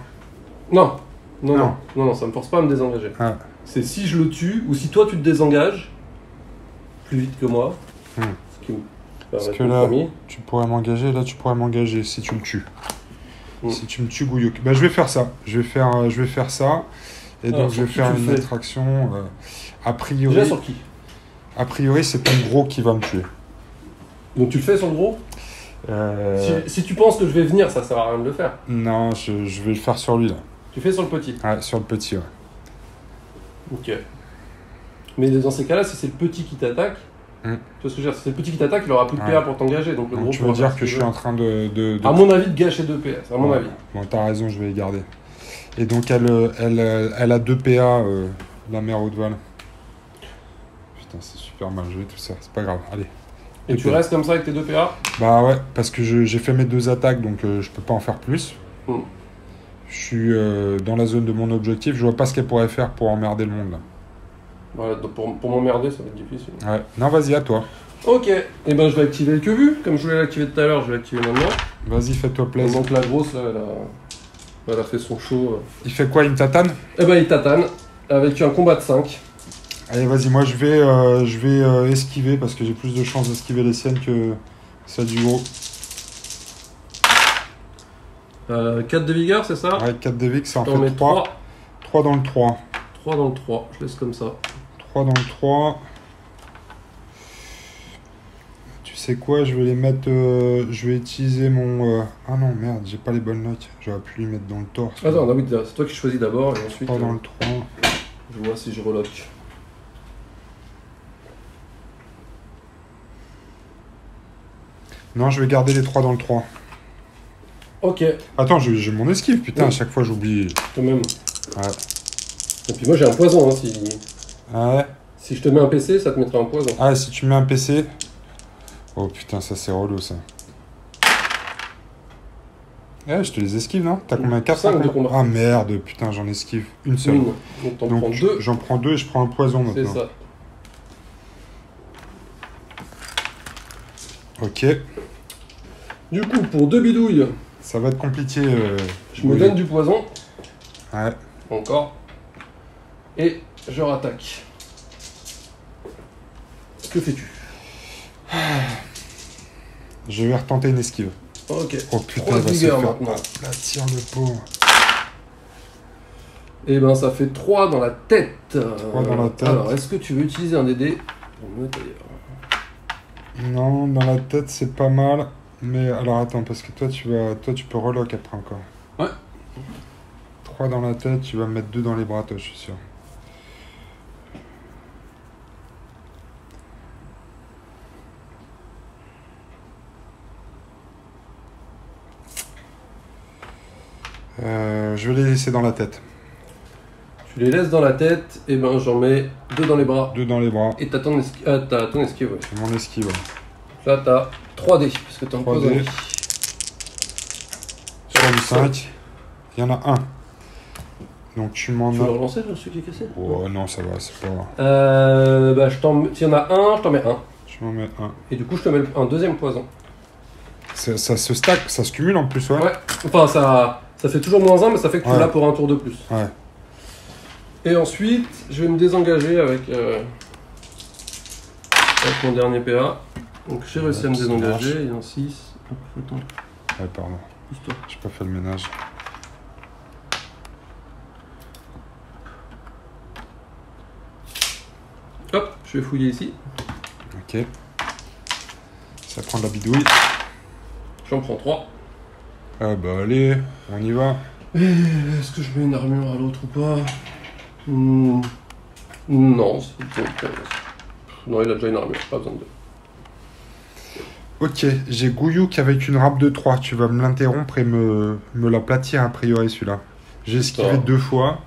Non. Non, Non. non, non, non, ça me force pas à me désengager. Ah, C'est si je le tue, ou si toi tu te désengages plus vite que moi. Hmm. Ce qui me Parce permet que de là, premier. tu pourrais m'engager. Là, tu pourrais m'engager si tu me tues. Hmm. Si tu me tues, Gouilloc. Bah, je vais faire ça. Je vais faire ça. Et Alors, donc, je sur vais qui faire tu le une fais attraction. A priori, Déjà sur qui? c'est ton gros qui va me tuer. Donc tu le fais sur le gros. Si tu penses que je vais venir, ça sert à rien de le faire. Non, je vais le faire sur lui là. Tu fais sur le petit. Ouais, sur le petit, ouais. Ok. Mais dans ces cas-là, si c'est le petit qui t'attaque, Hmm. tu vois ce que je veux dire, si c'est le petit qui t'attaque, il aura plus de Ouais. PA pour t'engager. Donc le Donc gros tu veux pourra dire faire ce que je qu'il suis veut. en train de... À mon avis, de gâcher 2 PS, à mon Ouais. avis. Bon, t'as raison, je vais les garder. Et donc elle a 2 PA, la mère Haute-Val. Putain, c'est super mal joué tout ça, c'est pas grave, allez. Et tu restes comme ça avec tes 2 PA. Bah ouais, parce que j'ai fait mes 2 attaques, donc je peux pas en faire plus. Hmm. Je suis dans la zone de mon objectif, je vois pas ce qu'elle pourrait faire pour emmerder le monde là. Voilà, donc pour m'emmerder, ça va être difficile. Ouais, non vas-y, à toi. Ok, et ben je vais activer le que-vu. Comme je voulais l'activer tout à l'heure, je vais l'activer maintenant. Vas-y, fais-toi Et plaisir. donc la grosse, là, elle a fait son show. Il fait quoi, il me tatane? Et ben il tatane, avec un combat de 5. Allez, vas-y, moi je vais esquiver parce que j'ai plus de chances d'esquiver les siennes que celle du gros. 4 de vigueur, c'est ça? Ouais, 4 de VIX, ça en T'en mets fait 3. 3. 3 dans le 3. 3 dans le 3, je laisse comme ça. 3 dans le 3. Tu sais quoi, je vais les mettre... je vais utiliser mon... Ah non, merde, j'ai pas les bonnes notes. J'aurais pu les mettre dans le torse. Attends, non, oui, c'est toi qui choisis d'abord, et ensuite 3 dans le 3. je vois si je relock. Non, je vais garder les 3 dans le 3. Ok, Attends, j'ai mon esquive, putain, Oui. à chaque fois j'oublie. quand même. Ouais. Et puis moi j'ai un poison, hein, Ah ouais. si je te mets un PC, ça te mettrait un poison. Ah, si tu mets un PC... Oh putain, ça c'est relou ça. Eh, je te les esquive, non? T'as combien? 4, 5 de combat. Ah merde, putain, j'en esquive une seule. Une. Donc t'en prends Donc 2, j'en prends 2 et je prends un poison c'est maintenant. ça. Ok. Du coup, pour 2 bidouilles, Ça va être compliqué. je me donne du poison, Ouais. encore, et je rattaque. Que fais-tu? Je vais retenter une esquive. Ok. Oh putain, 3 il va se vigueur faire... maintenant. La tire le pauvre. Et ben ça fait 3 dans la tête. 3 dans la tête. Alors, est-ce que tu veux utiliser un DD pour me mettre ailleurs? Non, dans la tête c'est pas mal. Mais alors attends, parce que toi tu peux relock après encore. Ouais. 3 dans la tête, tu vas me mettre 2 dans les bras, toi, je suis sûr. Je vais les laisser dans la tête. Tu les laisses dans la tête, et ben j'en mets 2 dans les bras. 2 dans les bras. Et t'as ton esquive, t'as ton esquive, ouais. C'est mon esquive. Ouais. Là t'as 3D, parce que t'es en 3D. poison. Sur du 5. Il y en a un. Donc tu m'en Tu veux le as... relancer, celui qui est cassé? Oh non, ça va, c'est pas grave. Bah s'il y en a un, je t'en mets un. Je m'en mets un. Et du coup je te mets un deuxième poison. Ça se stack, ça se cumule en plus, ouais. Ouais. Enfin ça fait toujours moins 1, mais ça fait que tu Ouais. l'as pour un tour de plus. Ouais. Et ensuite, je vais me désengager avec mon dernier PA. Donc j'ai réussi à me Ça désengager, et en 6. Attends, Ouais, pardon. pousse-toi. J'ai pas fait le ménage. Hop, je vais fouiller ici. Ok. Ça prend de la bidouille. J'en prends 3. Ah bah allez, on y va. Est-ce que je mets une armure à l'autre ou pas? Non, c'est bon. Non, il a déjà une armure, pas besoin de deux. Ok, j'ai Gouyouk avec une râpe de 3. Tu vas me l'interrompre et me l'aplatir a priori celui-là. J'ai esquivé 2 fois.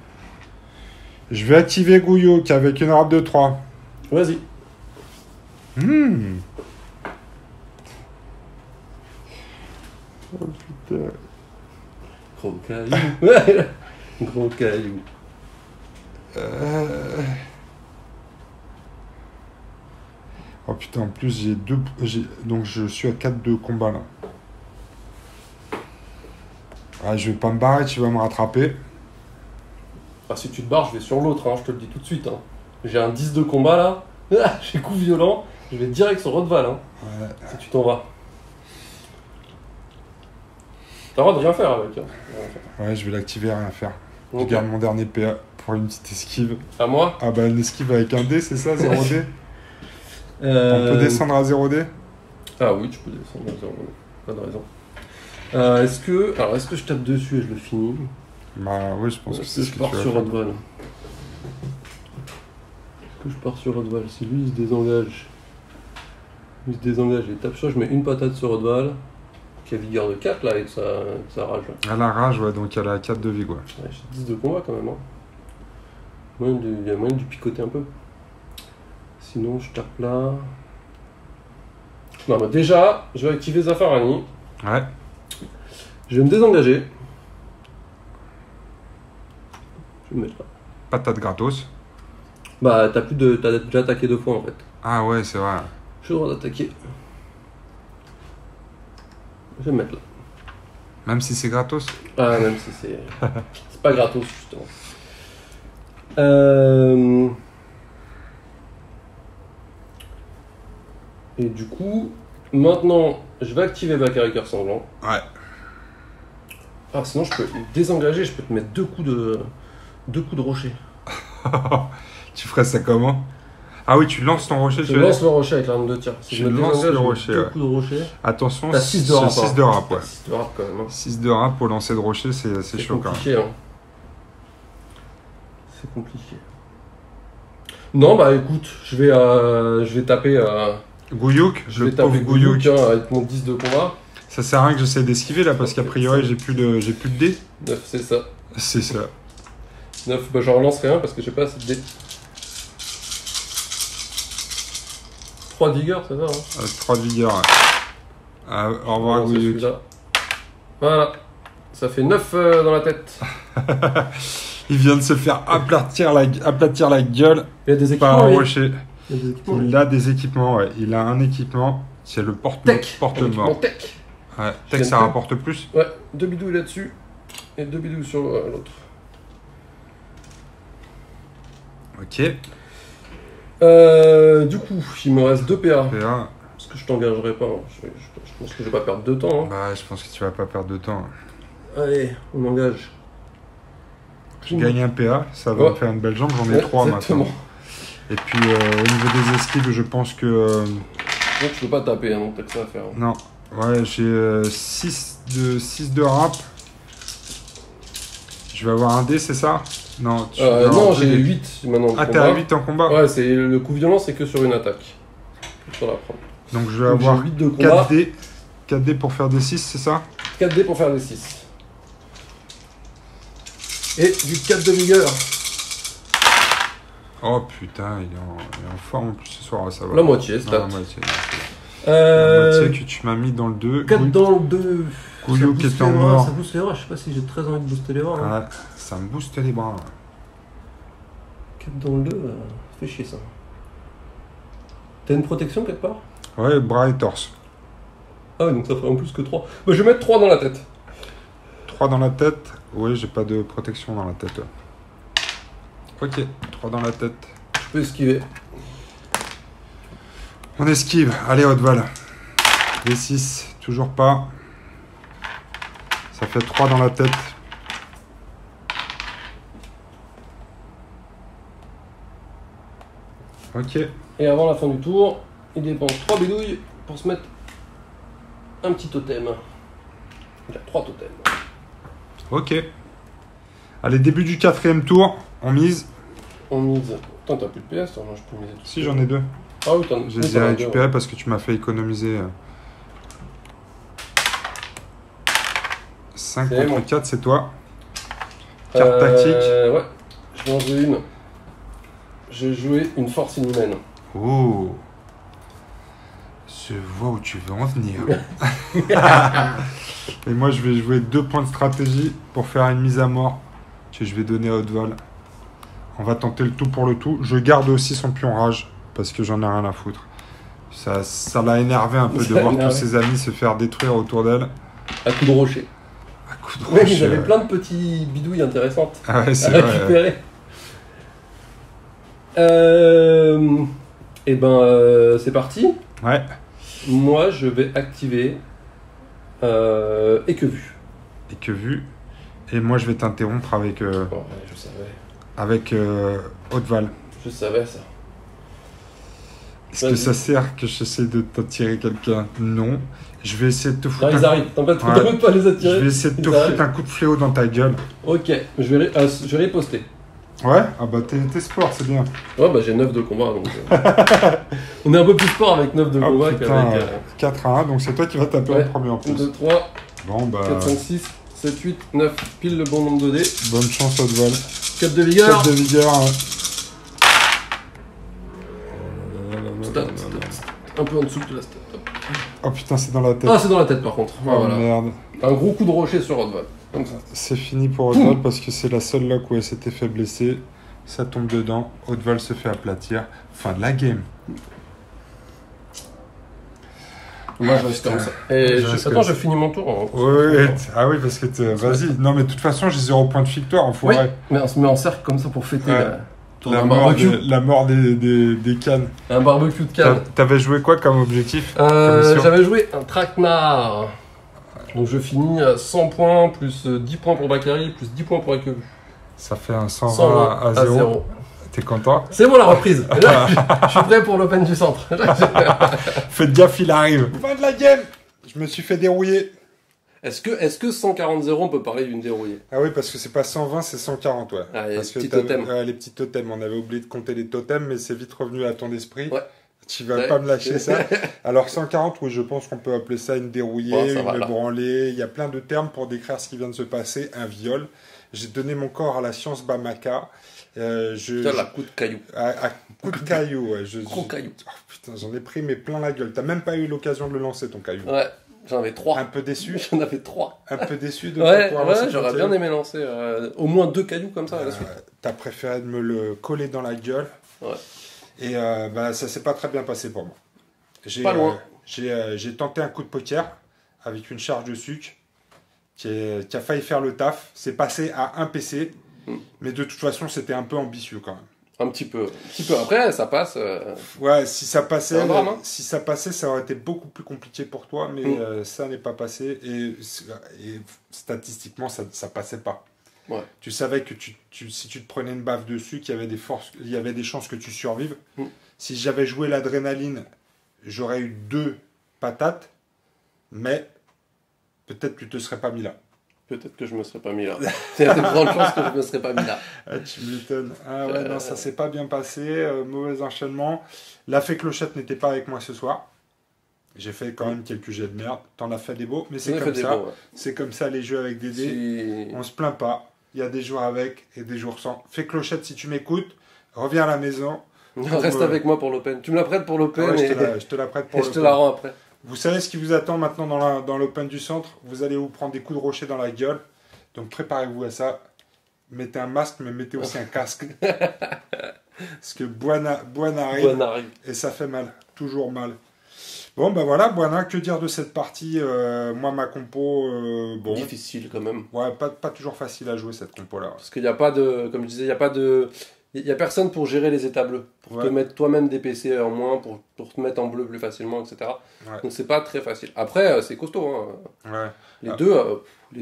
Je vais activer Gouyouk avec une râpe de 3. Vas-y. Oh putain. Gros caillou. Ouais. Gros caillou. Oh putain, en plus j'ai 2... Donc je suis à 4 de combat là. Ah, je vais pas me barrer, tu vas me rattraper. Ah, si tu te barres, je vais sur l'autre, hein, je te le dis tout de suite. Hein. J'ai un 10 de combat là. J'ai coup violent. Je vais direct sur Rodval. Hein, Ouais. si tu t'en vas. T'as le droit de rien faire avec. Hein. Ouais, je vais l'activer, rien faire. Je Ok. garde mon dernier PA pour une petite esquive. À moi. Ah bah une esquive avec un dé, c'est ça, 0D. On peut descendre à 0D. Ah oui, tu peux descendre à 0. Pas de raison. Est-ce que je tape dessus et je le finis? Bah oui, je pense que Est-ce c'est que ce je que pars tu vas sur faire. Rodval? Est-ce que je pars sur Rodval? Si lui il se désengage. Il se désengage et tape chaud, je mets une patate sur Rodval. Qui a vigueur de 4 là avec sa rage. Là. Elle a rage, ouais, donc elle a 4 de vie, quoi. Ouais, j'ai 10 de combat quand même. Hein. Il y a moyen de picoter un peu. Sinon je tape là. Non, bah déjà, je vais activer Zafarani. Ouais. Je vais me désengager. Je vais me mettre là. Patate gratos. Bah, t'as déjà attaqué 2 fois en fait. Ah ouais, c'est vrai. J'ai le droit d'attaquer. Je vais me mettre là. Même si c'est gratos. Ah, même si c'est. C'est pas gratos, justement. Et du coup, maintenant, je vais activer Bakary Cœur Sanglant. Ouais. Ah, sinon, je peux désengager, je peux te mettre 2 coups de rocher. Tu ferais ça comment? Ah oui, tu lances ton rocher, Je tu veux lance dire. le rocher avec l'arme de tir. Si Tu je me lances désengage, le je mets rocher, 2 ouais. coups de rocher. Attention, T'as 6 de rap. 6 de rap, ouais. 6 de rap quand même. Hein. 6 de rap pour lancer de rocher, c'est chaud quand même. compliqué, hein. C'est compliqué. Non, bah écoute, je vais taper. Gouyouk, Je le vais pauvre taper Gouyouk. Gouyouk hein, avec mon 10 de combat. Ça sert à rien que j'essaie d'esquiver là parce qu'a priori j'ai plus de dés. 9, c'est ça. C'est ça. 9, bah j'en relance rien parce que j'ai pas assez de dés. 3 de vigueur, c'est ça hein. 3 de vigueur. Ouais. Ah, au revoir On va lancer Gouyouk. celui-là. Voilà. Ça fait 9 dans la tête. Il vient de se faire aplatir la gueule Il y a des par équipements. un oui. rocher. Il y a des équipements. Il a des équipements, ouais. Il a un équipement, c'est le Tech. Un porte-mort. équipement tech. Ouais. Je Tech, viens ça de- rapporte plus. Ouais, 2 bidouilles là-dessus. Et 2 bidouilles sur l'autre. Ok. Du coup, il me reste 2 PA. Et là, Parce que je t'engagerai pas. Hein. Je pense que je vais pas perdre de temps. Hein. bah, je pense que tu vas pas perdre de temps. Allez, on engage. Je gagne un PA, ça va Ouais. me faire une belle jambe, j'en ai Ouais, 3 exactement. maintenant. Et puis au niveau des esquives, je pense que. Donc tu peux pas taper, hein, donc t'as que ça à faire. Hein. Non, ouais, j'ai 6 de rap. Je vais avoir un dé, c'est ça? Non, tu vas avoir Non, deux j'ai dés. 8 maintenant. Ah, t'es à 8 en combat? Ouais, c'est le coup violent, c'est que sur une attaque. Que sur la première. Donc je vais Donc, avoir j'ai 8 de combat, 4 dés. 4 dés pour faire des 6, c'est ça? 4 dés pour faire des 6. Et du 4 de vigueur. Oh putain, il est en forme en plus ce soir, ça va. La moitié, Non, stat. la moitié, la moitié que tu m'as mis dans le 2. 4 dans le 2. Gouyouk qui est en mort. Ça booste les bras, je sais pas si j'ai très envie de booster les bras. Hein. Ouais, ça me booste les bras. 4 dans le 2, ça fait chier ça. T'as une protection quelque part? Ouais, bras et torse. Ah ouais, donc ça ferait en plus que 3. Bah, je vais mettre 3 dans la tête. 3 dans la tête. Oui, j'ai pas de protection dans la tête. Ouais. Ok, 3 dans la tête. Je peux esquiver. On esquive. Allez, Haute-Val. Les 6, toujours pas. Ça fait 3 dans la tête. Ok. Et avant la fin du tour, il dépense 3 bidouilles pour se mettre un petit totem. Il a 3 totems. Ok. Allez, début du 4e tour, on mise. On mise. Attends, t'as plus de PS, toi, je peux miser tout. Si, j'en ai 2. Ah oui, t'en as. Je les ai récupérés parce que tu m'as fait économiser 5 C'est contre bon. 4, c'est toi. Carte tactique. Ouais, je vais en jouer une. J'ai joué une force inhumaine. Oh. Je vois où tu veux en venir. Et moi, je vais jouer 2 points de stratégie pour faire une mise à mort que je vais donner à Haute-Val. On va tenter le tout pour le tout. Je garde aussi son pion rage parce que j'en ai rien à foutre. Ça l'a énervé un peu de voir tous ses amis se faire détruire autour d'elle. À coup de rocher. À coup de Ouais, rocher. ils avaient plein de petits bidouilles intéressantes Ah ouais, à c'est vrai. récupérer. Et c'est parti. Ouais. Moi, je vais activer et que vu. Et que vu. Et moi, je vais t'interrompre avec, Oh, ouais, je savais. avec Haute-Val. Je savais ça. Est-ce que ça sert que j'essaie de t'attirer quelqu'un? Non. Je vais essayer de te Non, foutre ils arrivent. T'embête pas à les Je attirer. vais essayer de te Ils arrivent. foutre un coup de fléau dans ta gueule. Ok, je vais les poster. Ouais? Ah bah t'es sport, c'est bien. Ouais, bah j'ai 9 de combat. Donc, on est un peu plus sport avec 9 de Oh combat putain, qu'avec 4 à 1, donc c'est toi qui vas taper ouais. en premier en 1, plus. 2, 3, Bon bah, 4, 5, 6, 7, 8, 9. Pile le bon nombre de dés. bonne chance Haute-Val. 4 de vigueur. 4 de vigueur. Hein. Stat. Un peu en dessous de la stat. Oh putain, c'est dans la tête. Ah, c'est dans la tête par contre. Oh Voilà. merde. Un gros coup de rocher sur Haute-Val. Comme ça. C'est fini pour Haute-Val parce que c'est la seule là où elle s'était fait blesser. Ça tombe dedans. Haute-Val se fait aplatir. Fin de la game. Moi, je reste comme ça. Et attends, je finis mon tour. Ouais, ah oui, parce que vas-y. Non, mais de toute façon, j'ai 0 point de victoire, Oui, enfoiré. mais on se met en cercle comme ça pour fêter Ouais. un barbecue. La mort des cannes. Un barbecue de canne. T'avais joué quoi comme objectif comme mission? J'avais joué un traquenard. Donc je finis à 100 points, plus 10 points pour Bakary, plus 10 poins pour Ekevu. Ça fait un 120 120 à 0. T'es content? C'est bon la reprise. Là, je suis prêt pour l'Open du centre. Faites gaffe, il arrive. Fin de la game. Je me suis fait dérouiller. Est-ce que 140-0, on peut parler d'une dérouillée? Ah oui, parce que c'est pas 120, c'est 140, ouais. Ah, les parce que petits t'avais- totems. ouais, les petits totems. On avait oublié de compter les totems, mais c'est vite revenu à ton esprit. Ouais. Tu vas Ouais. pas me lâcher ça. Alors 140, oui, je pense qu'on peut appeler ça une dérouillée, Bon, ça va, une là. branlée. Il y a plein de termes pour décrire ce qui vient de se passer. Un viol. J'ai donné mon corps à la science Bamaka. Putain, la coup de caillou. À coup de caillou, ouais. Gros caillou. Oh, putain, j'en ai pris mais plein la gueule. T'as même pas eu l'occasion de le lancer, ton caillou. Ouais, j'en avais 3. Un peu déçu. J'en avais 3. Un peu déçu de Ouais, pouvoir lancer ton j'aurais caillou. bien aimé lancer au moins 2 cailloux comme ça à la suite. T'as préféré de me le coller dans la gueule. Ouais. Et ça s'est pas très bien passé pour moi. Pas loin. J'ai tenté un coup de poker avec une charge de sucre qui a failli faire le taf. C'est passé à un PC. Mais de toute façon, c'était un peu ambitieux quand même. Un petit peu. Après, ça passe. Ouais, si ça passait, C'est un drame, hein. si ça passait, ça aurait été beaucoup plus compliqué pour toi, mais ça n'est pas passé et statistiquement, ça passait pas. Ouais. Tu savais que si tu te prenais une baffe dessus, qu'il y avait il y avait des chances que tu survives. Si j'avais joué l'adrénaline, j'aurais eu 2 patates, mais peut-être que tu te serais pas mis là. Peut-être que je me serais pas mis là. Il y a de grandes chances que je me serais pas mis là. Ah, tu m'étonnes. Ah ouais, non, ça s'est pas bien passé. Mauvais enchaînement. La fée Clochette n'était pas avec moi ce soir. J'ai fait quand même quelques jets de merde. T'en as fait des beaux, mais c'est comme ça. Beaux, ouais. C'est comme ça les jeux avec des dés. On se plaint pas. Il y a des jours avec et des jours sans. Fée Clochette, si tu m'écoutes, reviens à la maison. Reste avec moi pour l'Open. Tu me la prêtes pour l'Open Ouais, je te la prête pour et je te la rends après. Vous savez ce qui vous attend maintenant dans l'Open du centre. Vous allez vous prendre des coups de rocher dans la gueule. Donc préparez-vous à ça. Mettez un masque, mais mettez aussi un casque. Parce que Buana arrive. Et ça fait mal. Toujours mal. Bon, ben voilà, Buana, que dire de cette partie moi, ma compo, bon. Difficile quand même. Ouais, pas toujours facile à jouer cette compo-là. Parce qu'il n'y a pas de. Comme je disais, il n'y a pas de. Il n'y a personne pour gérer les états bleus, pour te mettre toi-même des PC en moins, pour te mettre en bleu plus facilement, etc. Ouais. Donc c'est pas très facile. Après, c'est costaud. Hein. Ouais. Les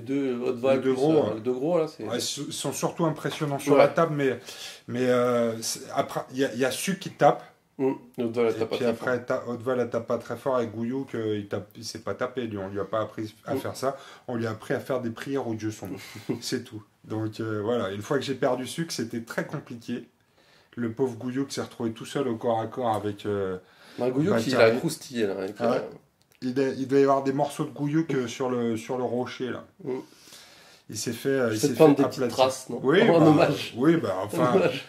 deux Haute-Val, les deux gros, les deux gros là, c'est. Ouais, ils sont surtout impressionnants sur la table, mais après il y a Su qui tape. Haute-Val, elle Et tape pas puis très après, Haute-Val, elle tape pas très fort. Et Gouyouk, il s'est pas tapé, lui. On lui a pas appris à faire ça. On lui a appris à faire des prières au dieu sombre. C'est tout. Donc voilà, une fois que j'ai perdu sucre, c'était très compliqué. Le pauvre Gouyouk s'est retrouvé tout seul au corps à corps avec. Gouyouk, il a Bakary. croustillé là. Avec, Ah ouais. Il doit y avoir des morceaux de Gouyouk sur le rocher là. Mm. Il s'est fait. Il peut-être s'est prendre fait des petites aplatir. traces, non? Oui, En bah, hommage. oui, bah En enfin. hommage.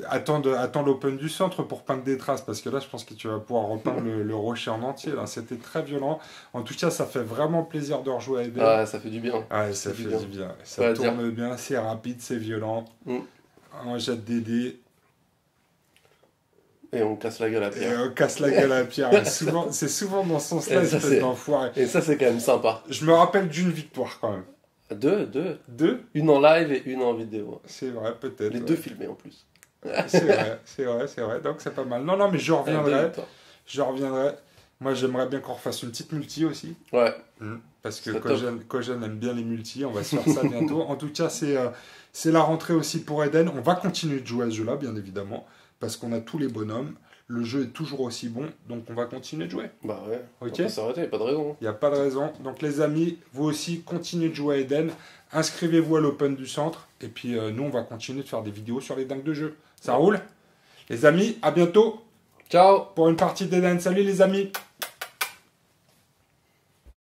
Attends l'Open du centre pour peindre des traces, parce que là, je pense que tu vas pouvoir repeindre le rocher en entier. Là, c'était très violent. En tout cas, ça fait vraiment plaisir de rejouer à Eden. Ah, ça fait du bien. Ouais, ça fait du bien. Ça Pas à tourne bien, c'est rapide, c'est violent. On jette des dés Et on casse la gueule à et Pierre. on casse la gueule à Pierre. Et c'est souvent dans ce sens-là, Et ça, espèce c'est- d'enfoiré. Et ça, c'est quand même sympa. Je me rappelle d'une victoire quand même. Deux. Deux? Une en live et une en vidéo. C'est vrai, peut-être. Les ouais. deux filmés en plus. C'est vrai. Donc c'est pas mal. Non, mais je Deux reviendrai. victoires. Je reviendrai. Moi, j'aimerais bien qu'on refasse une petite multi aussi. Ouais. Parce que C'est Kogène aime bien les multis. On va se faire ça bientôt. En tout cas, c'est la rentrée aussi pour Eden. On va continuer de jouer à ce jeu-là, bien évidemment. Parce qu'on a tous les bonhommes. Le jeu est toujours aussi bon. Donc, on va continuer de jouer. Bah ouais. Ok. On peut s'arrêter, y a pas de raison. Il n'y a pas de raison. Donc, les amis, vous aussi, continuez de jouer à Eden. Inscrivez-vous à l'Open du Centre. Et puis, nous, on va continuer de faire des vidéos sur les dingues de jeu. Ça roule? Les amis, à bientôt Ciao. pour une partie d'Eden. Salut les amis!